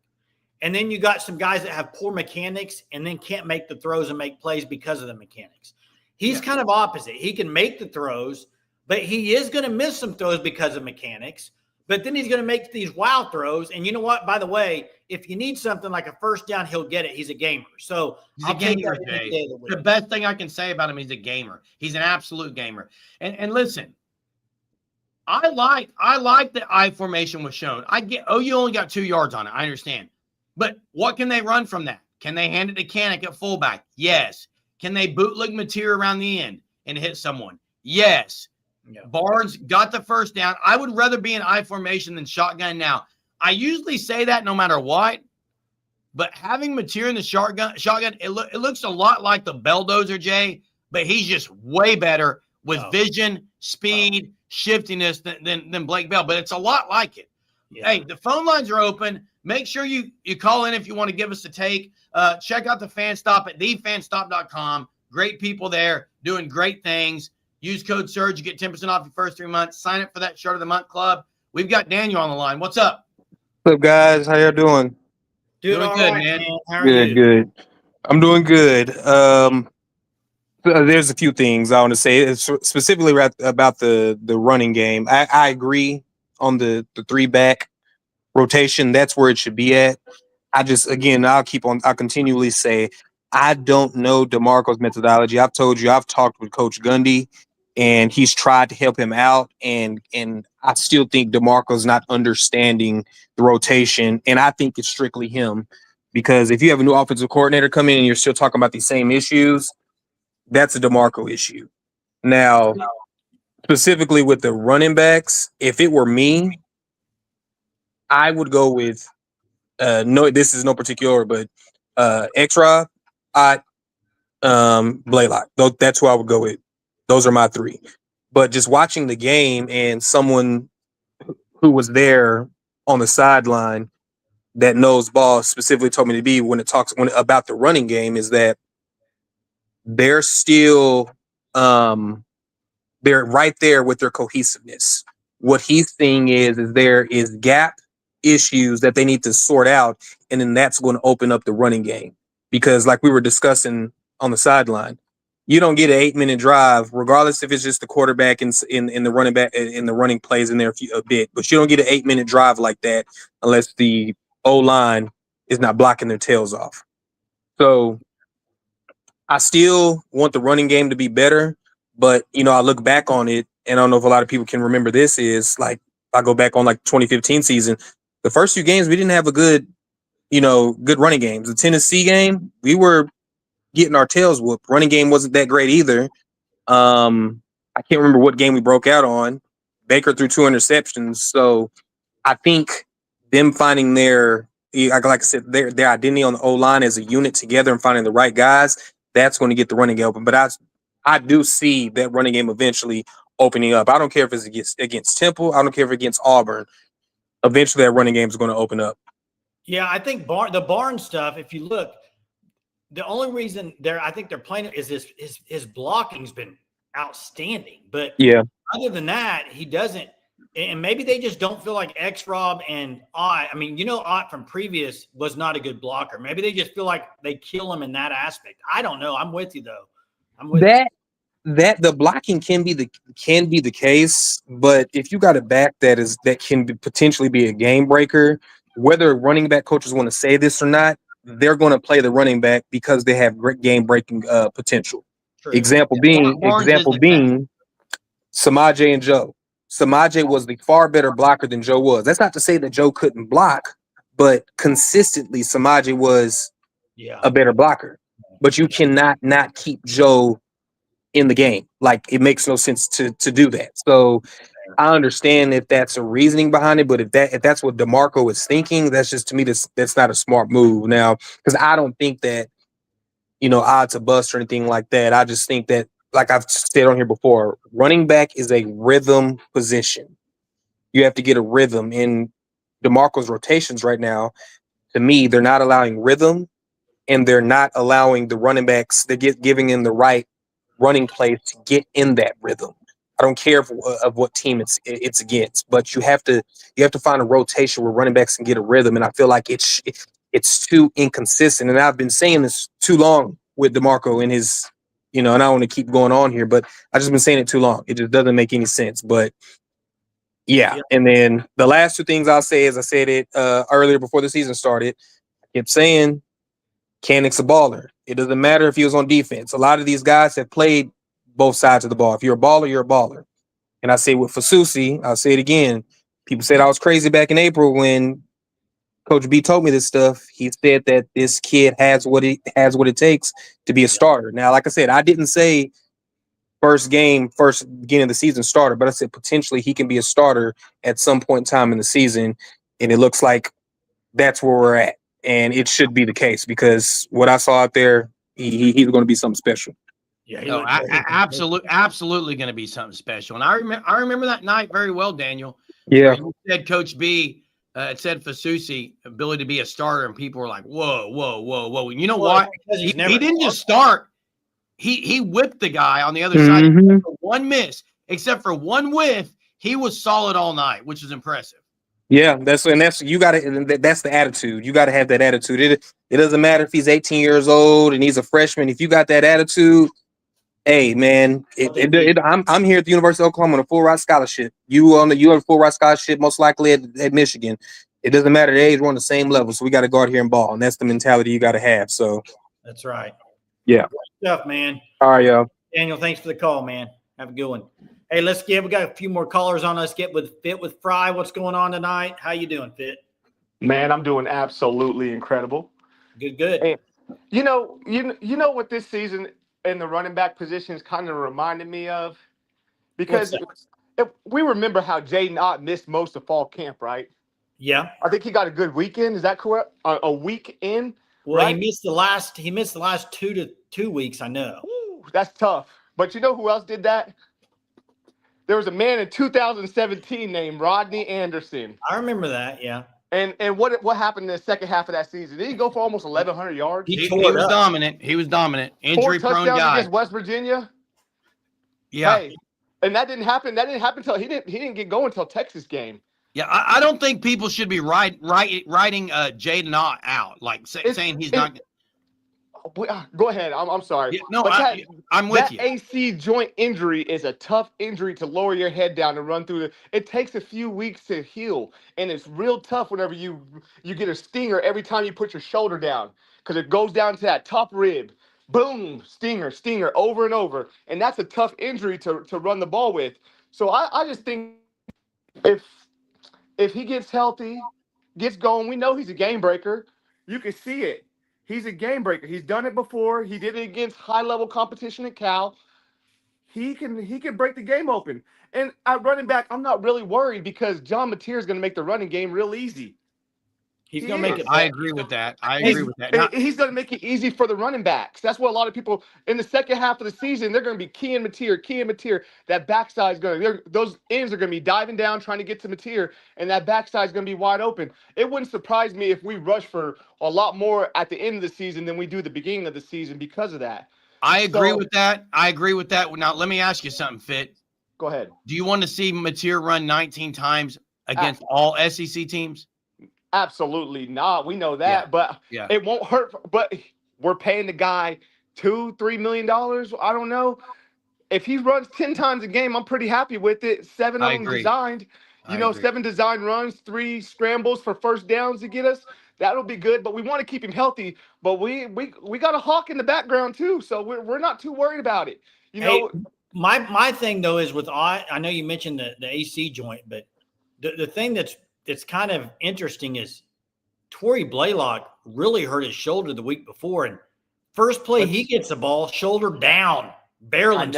And then you got some guys that have poor mechanics and then can't make the throws and make plays because of the mechanics. He's kind of opposite. He can make the throws, but he is going to miss some throws because of mechanics. but then he's going to make these wow throws. And you know what? By the way, if you need something like a first down, he'll get it. He's a gamer. So he's a gamer, Jay. The best thing I can say about him, he's a gamer. He's an absolute gamer. And listen, I like the I formation was shown. You only got 2 yards on it. I understand. But what can they run from that? Can they hand it to Canick at fullback? Yes. Can they bootleg material around the end and hit someone? Yes. Yeah. Barnes got the first down. I would rather be in I formation than shotgun now. I usually say that no matter what, but having material in the shotgun, it looks a lot like the Belldozer, Jay, but he's just way better with vision, speed, shiftiness than Blake Bell. But it's a lot like it. Yeah. Hey, the phone lines are open. Make sure you call in if you want to give us a take. Check out the Fan Stop at thefanstop.com. Great people there doing great things. Use code SURGE. You get 10% off your first 3 months. Sign up for that Shirt of the Month Club. We've got Daniel on the line. What's up? What's up, guys? How y'all doing? Doing good, right, man. How are you? Good. I'm doing good. There's a few things I want to say, specifically about the running game. I agree on the 3-back rotation. That's where it should be at. I'll continually say, I don't know DeMarco's methodology. I've told you, I've talked with Coach Gundy, and he's tried to help him out. And I still think DeMarco's not understanding the rotation. And I think it's strictly him, because if you have a new offensive coordinator come in and you're still talking about these same issues, that's a DeMarco issue. Now, specifically with the running backs, if it were me, I would go with this is no particular, but X-Rob, Blaylock. That's who I would go with. Those are my 3. But just watching the game, and someone who was there on the sideline that knows ball specifically told me to be about the running game, is that they're still they're right there with their cohesiveness. What he's seeing is there is gap issues that they need to sort out, and then that's going to open up the running game. Because like we were discussing on the sideline, you don't get an 8-minute drive, regardless if it's just the quarterback in the running back in the running plays in there a bit, but you don't get an 8-minute drive like that unless the O-line is not blocking their tails off. So I still want the running game to be better, but I look back on it, and I don't know if a lot of people can remember this, is like I go back on like 2015 season, the first few games we didn't have a good running games. The Tennessee game, we were getting our tails whooped. Running game wasn't that great either. I can't remember what game we broke out on. Baker threw 2 interceptions. So I think them finding their identity on the O-line as a unit together and finding the right guys, that's going to get the running game open. But I do see that running game eventually opening up. I don't care if it's against Temple. I don't care if it's against Auburn. Eventually that running game is going to open up. Yeah, I think the Barnes stuff, if you look, the only reason I think they're playing it is his blocking's been outstanding. But yeah, other than that, he doesn't. And maybe they just don't feel like X-Rob and Ott. I mean, Ott from previous was not a good blocker. Maybe they just feel like they kill him in that aspect. I don't know. I'm with you though. That the blocking can be the case, but if you got a back that can potentially be a game breaker, whether running back coaches want to say this or not, they're going to play the running back because they have great game breaking potential. True. Example being Samaje and Joe. Samaje was the far better blocker than Joe was. That's not to say that Joe couldn't block, but consistently Samaje was a better blocker. But you cannot not keep Joe in the game. Like, it makes no sense to do that. So I understand if that's a reasoning behind it, but if that's what DeMarco is thinking, that's just, to me, that's not a smart move now, because I don't think that odds a bust or anything like that. I just think that, like I've said on here before, running back is a rhythm position. You have to get a rhythm. In DeMarco's rotations right now, to me, they're not allowing rhythm, and they're not allowing the running backs, giving them the right running plays to get in that rhythm. I don't care of what team it's against, but you have to find a rotation where running backs can get a rhythm, and I feel like it's too inconsistent. And I've been saying this too long with DeMarco in his, and I don't want to keep going on here, but I've just been saying it too long. It just doesn't make any sense. But Yeah. Yeah. And then the last two things I'll say is I said it earlier before the season started. I kept saying Canick's a baller. It doesn't matter if he was on defense. A lot of these guys have played both sides of the ball. If you're a baller, you're a baller. And I say with Fasusi, I'll say it again. People said I was crazy back in April when Coach B told me this stuff. He said that this kid has what it takes to be a starter. Now, like I said, I didn't say first beginning of the season starter, but I said potentially he can be a starter at some point in time in the season. And it looks like that's where we're at. And it should be the case because what I saw out there, he's going to be something special. Yeah, No, absolutely going to be something special. And I remember that night very well, Daniel. Yeah. You said Coach B, it said Fasusi ability to be a starter, and people were like, "Whoa, whoa, whoa, whoa!" And you know what? He didn't just start. He whipped the guy on the other side. One miss, except for one whiff, he was solid all night, which is impressive. Yeah, that's you got to. That's the attitude. You got to have that attitude. It doesn't matter if he's 18 years old and he's a freshman. If you got that attitude, hey man, I'm here at the University of Oklahoma on a full ride scholarship. You have a full ride scholarship, most likely at Michigan. It doesn't matter the age. We're on the same level, so we got to go out here and ball, and that's the mentality you got to have. So that's right. Yeah. Good stuff, man. All right, y'all. Daniel, thanks for the call, man. Have a good one. Hey, we got a few more callers on us. Get with Fit with Fry. What's going on tonight? How you doing, Fit? Man, I'm doing absolutely incredible. Good. And you know what this season in the running back positions kind of reminded me of? Because if we remember how Jaden Ott missed most of fall camp, right? Yeah. I think he got a good weekend. Is that correct? A week in? Well, right? he missed the last 2 weeks, I know. Ooh, that's tough. But you know who else did that? There was a man in 2017 named Rodney Anderson. I remember that, yeah. And what happened in the second half of that season? Did he go for almost 1,100 yards? He was dominant. He was dominant. Injury-prone guy against West Virginia. Yeah, hey, and that didn't happen. That didn't happen until he didn't get going until Texas game. Yeah, I don't think people should be writing Jaden Ott out, like saying he's not. Go ahead. I'm sorry. Yeah, no, I'm with you. That AC joint injury is a tough injury to lower your head down and run through. It takes a few weeks to heal, and it's real tough whenever you get a stinger every time you put your shoulder down because it goes down to that top rib. Boom, stinger, over and over, and that's a tough injury to run the ball with. So I just think if he gets healthy, gets going, we know he's a game breaker. You can see it. He's a game breaker. He's done it before. He did it against high-level competition at Cal. He can break the game open. And at running back, I'm not really worried because John Mateer is going to make the running game real easy. He's going to make it. I agree with that. He's going to make it easy for the running backs. That's what a lot of people in the second half of the season, they're going to be keying Mateer. That backside is going to, those ends are going to be diving down trying to get to Mateer, and that backside is going to be wide open. It wouldn't surprise me if we rush for a lot more at the end of the season than we do the beginning of the season because of that. I agree with that. Now, let me ask you something, Fit. Go ahead. Do you want to see Mateer run 19 times against all SEC teams? Absolutely not. We know that, but it won't hurt. But we're paying the guy $2-3 million. I don't know. If he runs 10 times a game, I'm pretty happy with it. 7 of them designed. 7 design runs, 3 scrambles for first downs to get us. That'll be good. But we want to keep him healthy. But we got a hawk in the background too, so we're not too worried about it. My thing though is with I know you mentioned the AC joint, but the thing that's kind of interesting is Torrey Blaylock really hurt his shoulder the week before, and first play he gets the ball, shoulder down, barely.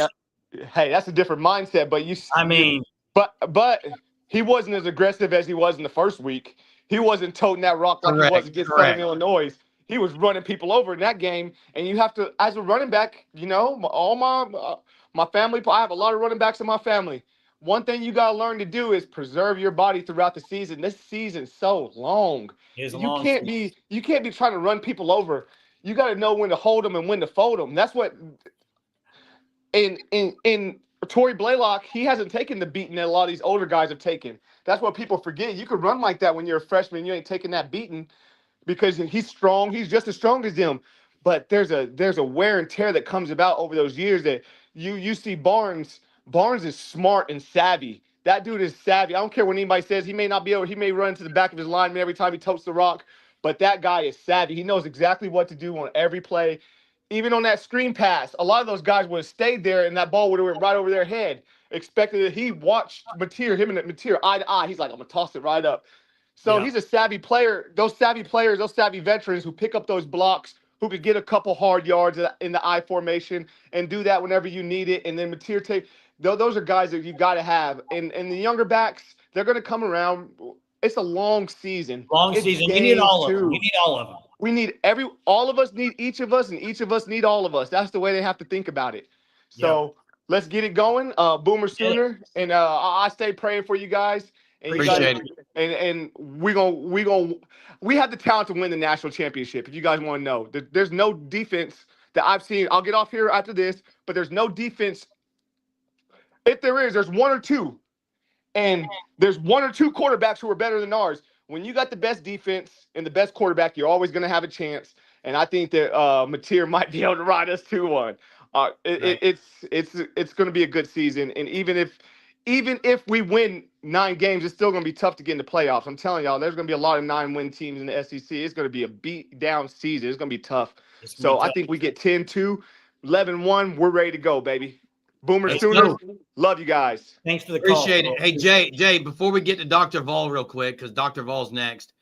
Hey, that's a different mindset. But but he wasn't as aggressive as he was in the first week. He wasn't toting that rock like he was against Southern Illinois. He was running people over in that game, and you have to, as a running back, all my family. I have a lot of running backs in my family. One thing you got to learn to do is preserve your body throughout the season. This season's so long. You can't be trying to run people over. You got to know when to hold them and when to fold them. That's what in Torrey Blaylock, he hasn't taken the beating that a lot of these older guys have taken. That's what people forget. You could run like that when you're a freshman. You ain't taking that beating because he's strong. He's just as strong as them. But there's a wear and tear that comes about over those years that you see Barnes is smart and savvy. That dude is savvy. I don't care what anybody says. He may not be able. He may run to the back of his lineman every time he totes the rock, but that guy is savvy. He knows exactly what to do on every play. Even on that screen pass, a lot of those guys would have stayed there, and that ball would have went right over their head. Expected that he watched him and Mateer eye to eye. He's like, I'm gonna toss it right up. So he's a savvy player. Those savvy players, those savvy veterans who pick up those blocks, who could get a couple hard yards in the I formation and do that whenever you need it. And then Mateer take. Those are guys that you got to have. And the younger backs, they're going to come around. It's a long season. Long season. We need all of them. We need all of them. We need all of us need each of us, and each of us need all of us. That's the way they have to think about it. So let's get it going. Boomer Sooner. And I stay praying for you guys. And Appreciate it. And we have the talent to win the national championship. If you guys want to know, there's no defense that I've seen. I'll get off here after this, but there's no defense. If there is, there's one or two. And there's one or two quarterbacks who are better than ours. When you got the best defense and the best quarterback, you're always going to have a chance. And I think that Mateer might be able to ride us to one. It's going to be a good season. And even if we win 9 games, it's still going to be tough to get into playoffs. I'm telling y'all, there's going to be a lot of 9-win teams in the SEC. It's going to be a beat down season. It's going to be tough. I think we get 10-2, 11-1. We're ready to go, baby. Boomer Sooner, love you guys. Thanks for the call. Appreciate it. Hey, Jay, before we get to Dr. Vol real quick, because Dr. Vol's next.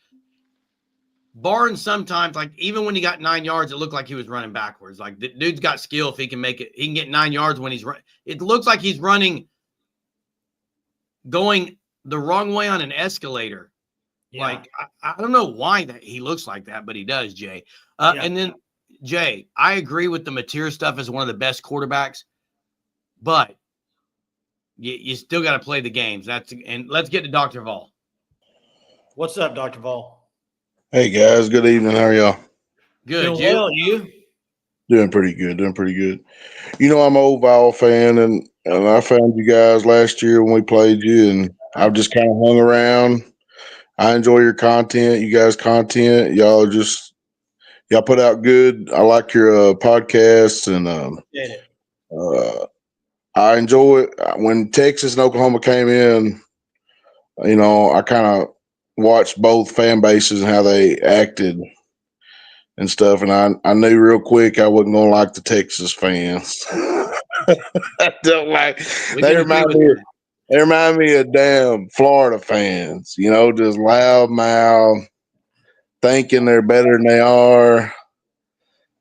Barnes sometimes, like even when he got 9 yards, it looked like he was running backwards. Like the dude's got skill. If he can make it, he can get 9 yards when he's running. It looks like he's running, going the wrong way on an escalator. Yeah. Like I don't know why that he looks like that, but he does, Jay. And then Jay, I agree with the Mateer stuff as one of the best quarterbacks. But you still got to play the games. And let's get to Dr. Vol. What's up, Dr. Vol? Hey, guys. Good evening. How are y'all? Good. Doing well, you? Doing pretty good. You know, I'm an old Vol fan, and I found you guys last year when we played you, and I've just kind of hung around. I enjoy your content. You guys' content. Y'all put out good. I like your podcasts, and I enjoy it. When Texas and Oklahoma came in, you know, I kind of watched both fan bases and how they acted and stuff. And I knew real quick I wasn't going to like the Texas fans. I don't like. They remind me of damn Florida fans, you know, just loud mouth, thinking they're better than they are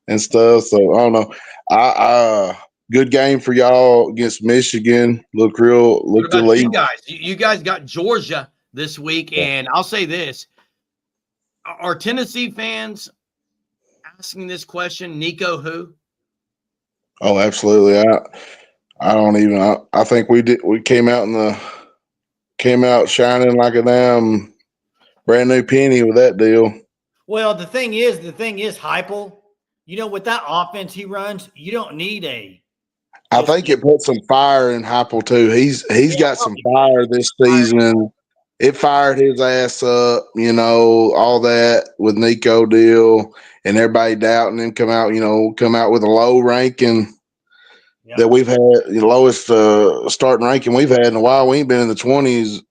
and stuff. So I don't know. Good game for y'all against Michigan. Looked elite. You guys got Georgia this week, and I'll say this: are Tennessee fans asking this question? Nico, who? Oh, absolutely. I don't even. I think we did. We came out shining like a damn brand new penny with that deal. Well, the thing is, Heupel. You know, with that offense he runs, you don't need a. I think it put some fire in Heupel too. He's got some fire this season. It fired his ass up, you know, all that with Nico deal and everybody doubting him come out with a low ranking that we've had, the lowest starting ranking we've had in a while. We ain't been in the 20s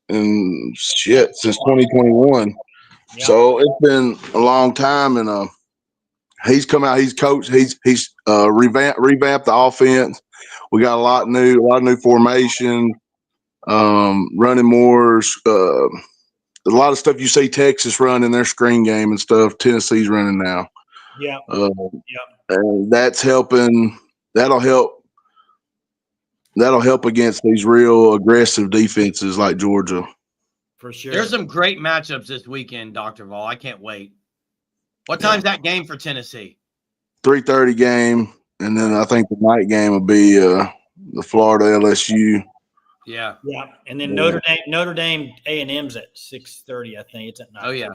and shit since 2021. Yeah. So it's been a long time, and he's come out. He's coached. He's revamped the offense. We got a lot of new formation, running more. A lot of stuff you see Texas run in their screen game and stuff. Tennessee's running now. Yeah. And that's helping. That'll help against these real aggressive defenses like Georgia. For sure. There's some great matchups this weekend, Dr. Vol. I can't wait. What time's that game for Tennessee? 3:30 game, and then I think the night game will be the Florida LSU. Yeah. And then Notre Dame A&M's at 6:30. I think it's at 9. Oh yeah.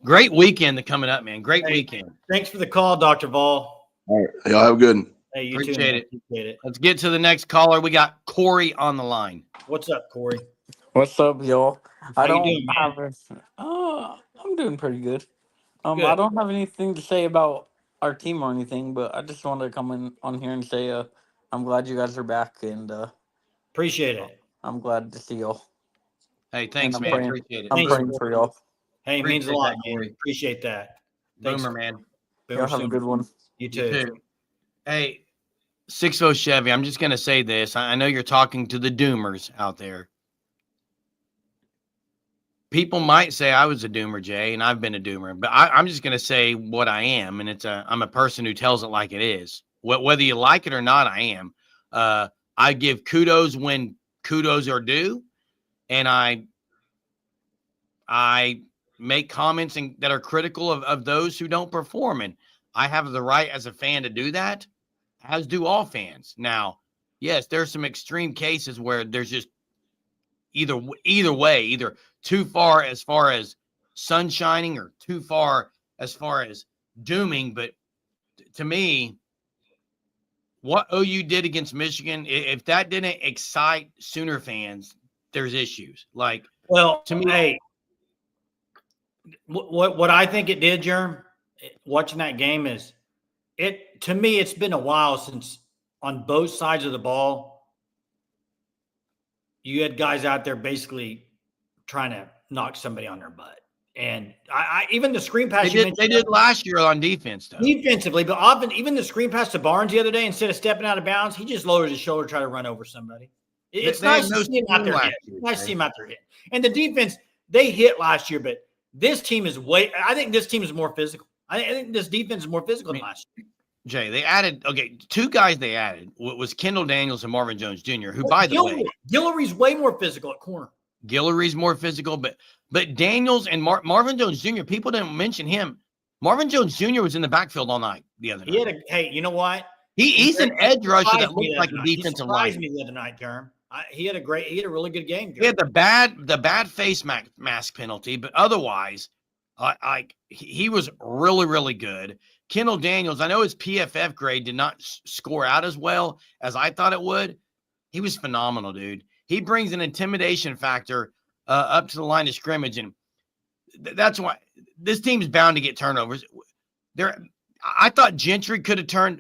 Great weekend coming up, man. Great weekend. Thanks for the call, Dr. Vol. All right, y'all have a good one. Hey, you Appreciate too. it. Let's get to the next caller. We got Corey on the line. What's up, Corey? What's up, y'all? How you doing, I'm doing pretty good. Good. I don't have anything to say about our team or anything, but I just wanted to come on here and say I'm glad you guys are back, and appreciate it. I'm glad to see y'all. Hey, thanks, I'm man. praying. Appreciate it. I'm praying for y'all. Hey, it means a Appreciate lot, that, man. Corey. Appreciate that. Thanks. Boomer, man. Boomer Y'all have a Sooner. good one. You You too. too. Hey, 6-0 Chevy, I'm just going to say this. I know you're talking to the doomers out there. People might say I was a doomer, Jay, and I've been a doomer, but I'm just going to say what I am, and I'm a person who tells it like it is. Whether you like it or not, I am. I give kudos when kudos are due, and I make comments that are critical of those who don't perform, and I have the right as a fan to do that, as do all fans. Now, yes, there's some extreme cases where there's just either way, either too far as sunshining or too far as far as dooming. But to me, what OU did against Michigan, if that didn't excite Sooner fans, there's issues. Like, Well, to me, hey, what I think it did, Jerm, watching that game is to me, it's been a while since on both sides of the ball, you had guys out there basically trying to knock somebody on their butt. And I even the screen pass they did last year on defense, though. Defensively, but often even the screen pass to Barnes the other day, instead of stepping out of bounds, he just lowered his shoulder to try to run over somebody. It's nice to see him out there hitting. It's nice to see him out there hitting. And the defense, they hit last year, but this team is I think this team is more physical. I think this defense is more physical than last year. Jay, they added, two guys they added was Kendall Daniels and Marvin Jones Jr., who, by the way, Guillory's way more physical at corner. Guillory's more physical, but Daniels and Marvin Jones Jr., people didn't mention him. Marvin Jones Jr. was in the backfield all night the other night. Hey, you know what? He's an edge rusher that looks like a defensive line. He surprised me the other night, Jerm. He had a really good game. Jerm. He had the bad face mask penalty, but otherwise, he was really, really good. Kendall Daniels, I know his PFF grade did not score out as well as I thought it would. He was phenomenal, dude. He brings an intimidation factor up to the line of scrimmage, and that's why this team's bound to get turnovers. I thought Gentry could have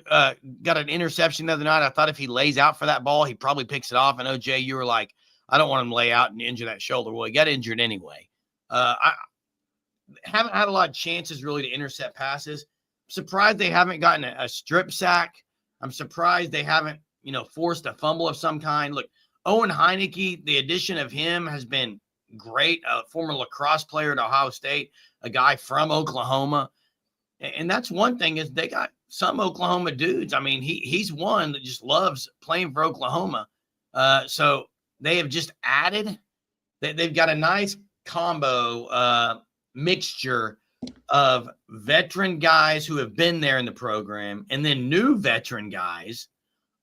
got an interception the other night. I thought if he lays out for that ball, he probably picks it off. I know, Jay, you were like, I don't want him to lay out and injure that shoulder. Well, he got injured anyway. I haven't had a lot of chances really to intercept passes. Surprised they haven't gotten a strip sack. I'm surprised they haven't, forced a fumble of some kind. Look, Owen Heineke, the addition of him has been great. A former lacrosse player at Ohio State, a guy from Oklahoma. And that's one thing is they got some Oklahoma dudes. I mean, he's one that just loves playing for Oklahoma. So they have just added. They've got a nice combo mixture of veteran guys who have been there in the program and then new veteran guys,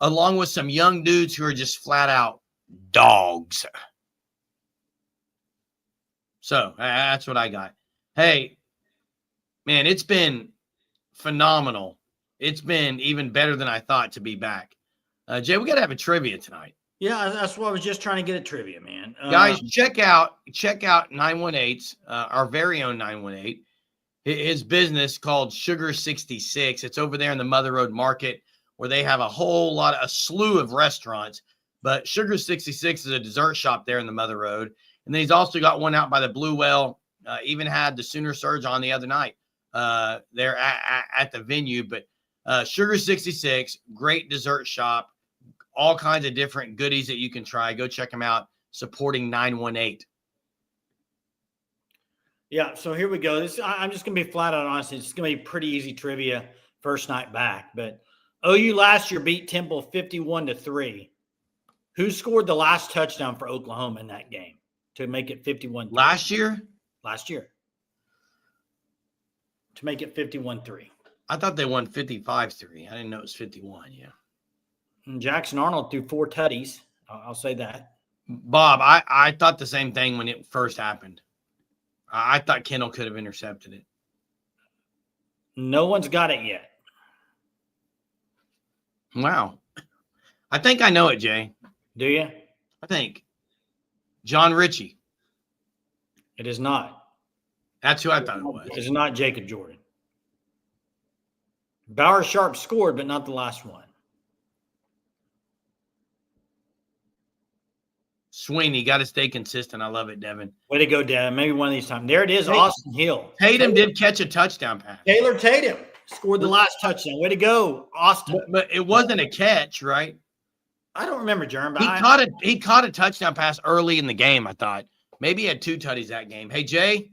along with some young dudes who are just flat out dogs. So that's what I got. Hey, man, it's been phenomenal. It's been even better than I thought to be back. Jay, we got to have a trivia tonight. Yeah, that's what I was just trying to get at trivia, man. Guys, check out 918's, our very own 918. His business called Sugar 66. It's over there in the Mother Road Market where they have a slew of restaurants. But Sugar 66 is a dessert shop there in the Mother Road. And then he's also got one out by the Blue Well. Even had the Sooner Surge on the other night there at the venue. But Sugar 66, great dessert shop. All kinds of different goodies that you can try. Go check them out. Supporting 918. Yeah, so here we go. I'm just going to be flat out honest. It's going to be pretty easy trivia first night back. But OU last year beat Temple 51-3. Who scored the last touchdown for Oklahoma in that game to make it 51-3? Last year. To make it 51-3. I thought they won 55-3. I didn't know it was 51, yeah. And Jackson Arnold threw 4 tutties. I'll say that. Bob, I thought the same thing when it first happened. I thought Kendall could have intercepted it. No one's got it yet. Wow. I think I know it, Jay. Do you? I think. John Ritchie. It is not. That's who I thought it was. It is not Jacob Jordan. Bauer Sharp scored, but not the last one. Sweeney. Got to stay consistent. I love it, Devin. Way to go, Devin. Maybe one of these times. There it is, Austin Hill. Tatum did catch a touchdown pass. Taylor Tatum scored the last touchdown. Way to go, Austin. But it wasn't a catch, right? I don't remember, Jerm, but he caught a touchdown pass early in the game, I thought. Maybe he had 2 tutties that game. Hey, Jay.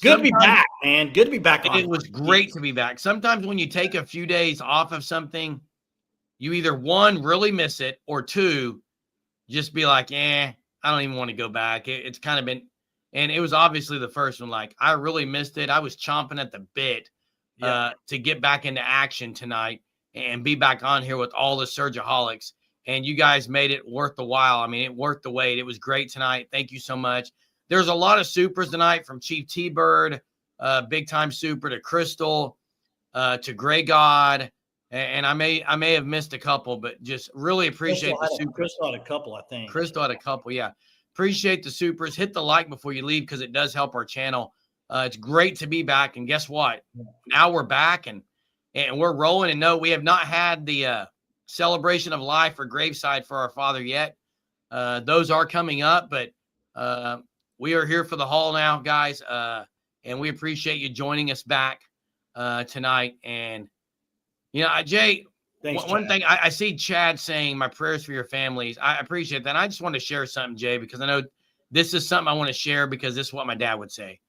Good to be back, man. Good to be back. It was great to be back. Sometimes when you take a few days off of something, you either, 1, really miss it, or 2, just be like, I don't even want to go back. It's kind of been – and it was obviously the first one. Like, I really missed it. I was chomping at the bit to get back into action tonight and be back on here with all the Surgeaholics. And you guys made it worth the while. I mean, it worth the wait. It was great tonight. Thank you so much. There's a lot of supers tonight, from Chief T-Bird, Big Time Super, to Crystal, to Gray God. And I may have missed a couple, but just really appreciate the supers. Crystal had a couple, I think. Crystal had a couple, yeah. Appreciate the supers. Hit the like before you leave, because it does help our channel. It's great to be back. And guess what? Now we're back and we're rolling. And no, we have not had the celebration of life or graveside for our father yet. Those are coming up, but we are here for the haul now, guys. And we appreciate you joining us back tonight. And, you know, Jay, Thanks, one thing I see Chad saying, my prayers for your families. I appreciate that. And I just want to share something, Jay, because I know this is something I want to share, because this is what my dad would say.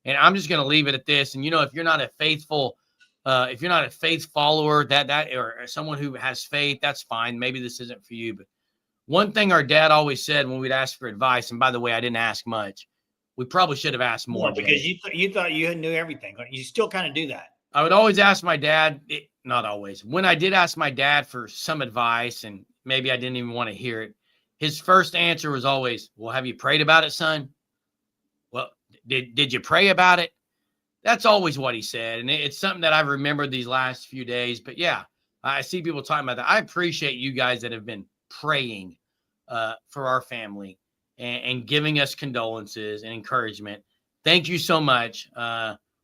And I'm just going to leave it at this. And, you know, if you're not a faith follower, or someone who has faith, that's fine. Maybe this isn't for you. But one thing our dad always said when we'd ask for advice, and by the way, I didn't ask much. We probably should have asked more. Because you thought you knew everything. You still kind of do that. I would always ask my dad, not always. When I did ask my dad for some advice, and maybe I didn't even want to hear it, his first answer was always, well, have you prayed about it, son? Well, did you pray about it? That's always what he said. And it's something that I've remembered these last few days. But yeah, I see people talking about that. I appreciate you guys that have been praying for our family and giving us condolences and encouragement. Thank you so much.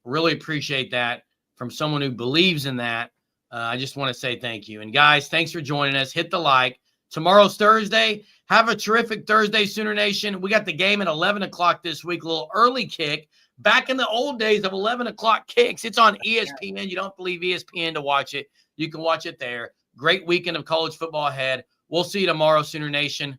Really appreciate that from someone who believes in that. I just want to say thank you. And guys, thanks for joining us. Hit the like. Tomorrow's Thursday. Have a terrific Thursday, Sooner Nation. We got the game at 11 o'clock this week, a little early kick. Back in the old days of 11 o'clock kicks. It's on ESPN. You don't have to leave ESPN to watch it. You can watch it there. Great weekend of college football ahead. We'll see you tomorrow, Sooner Nation.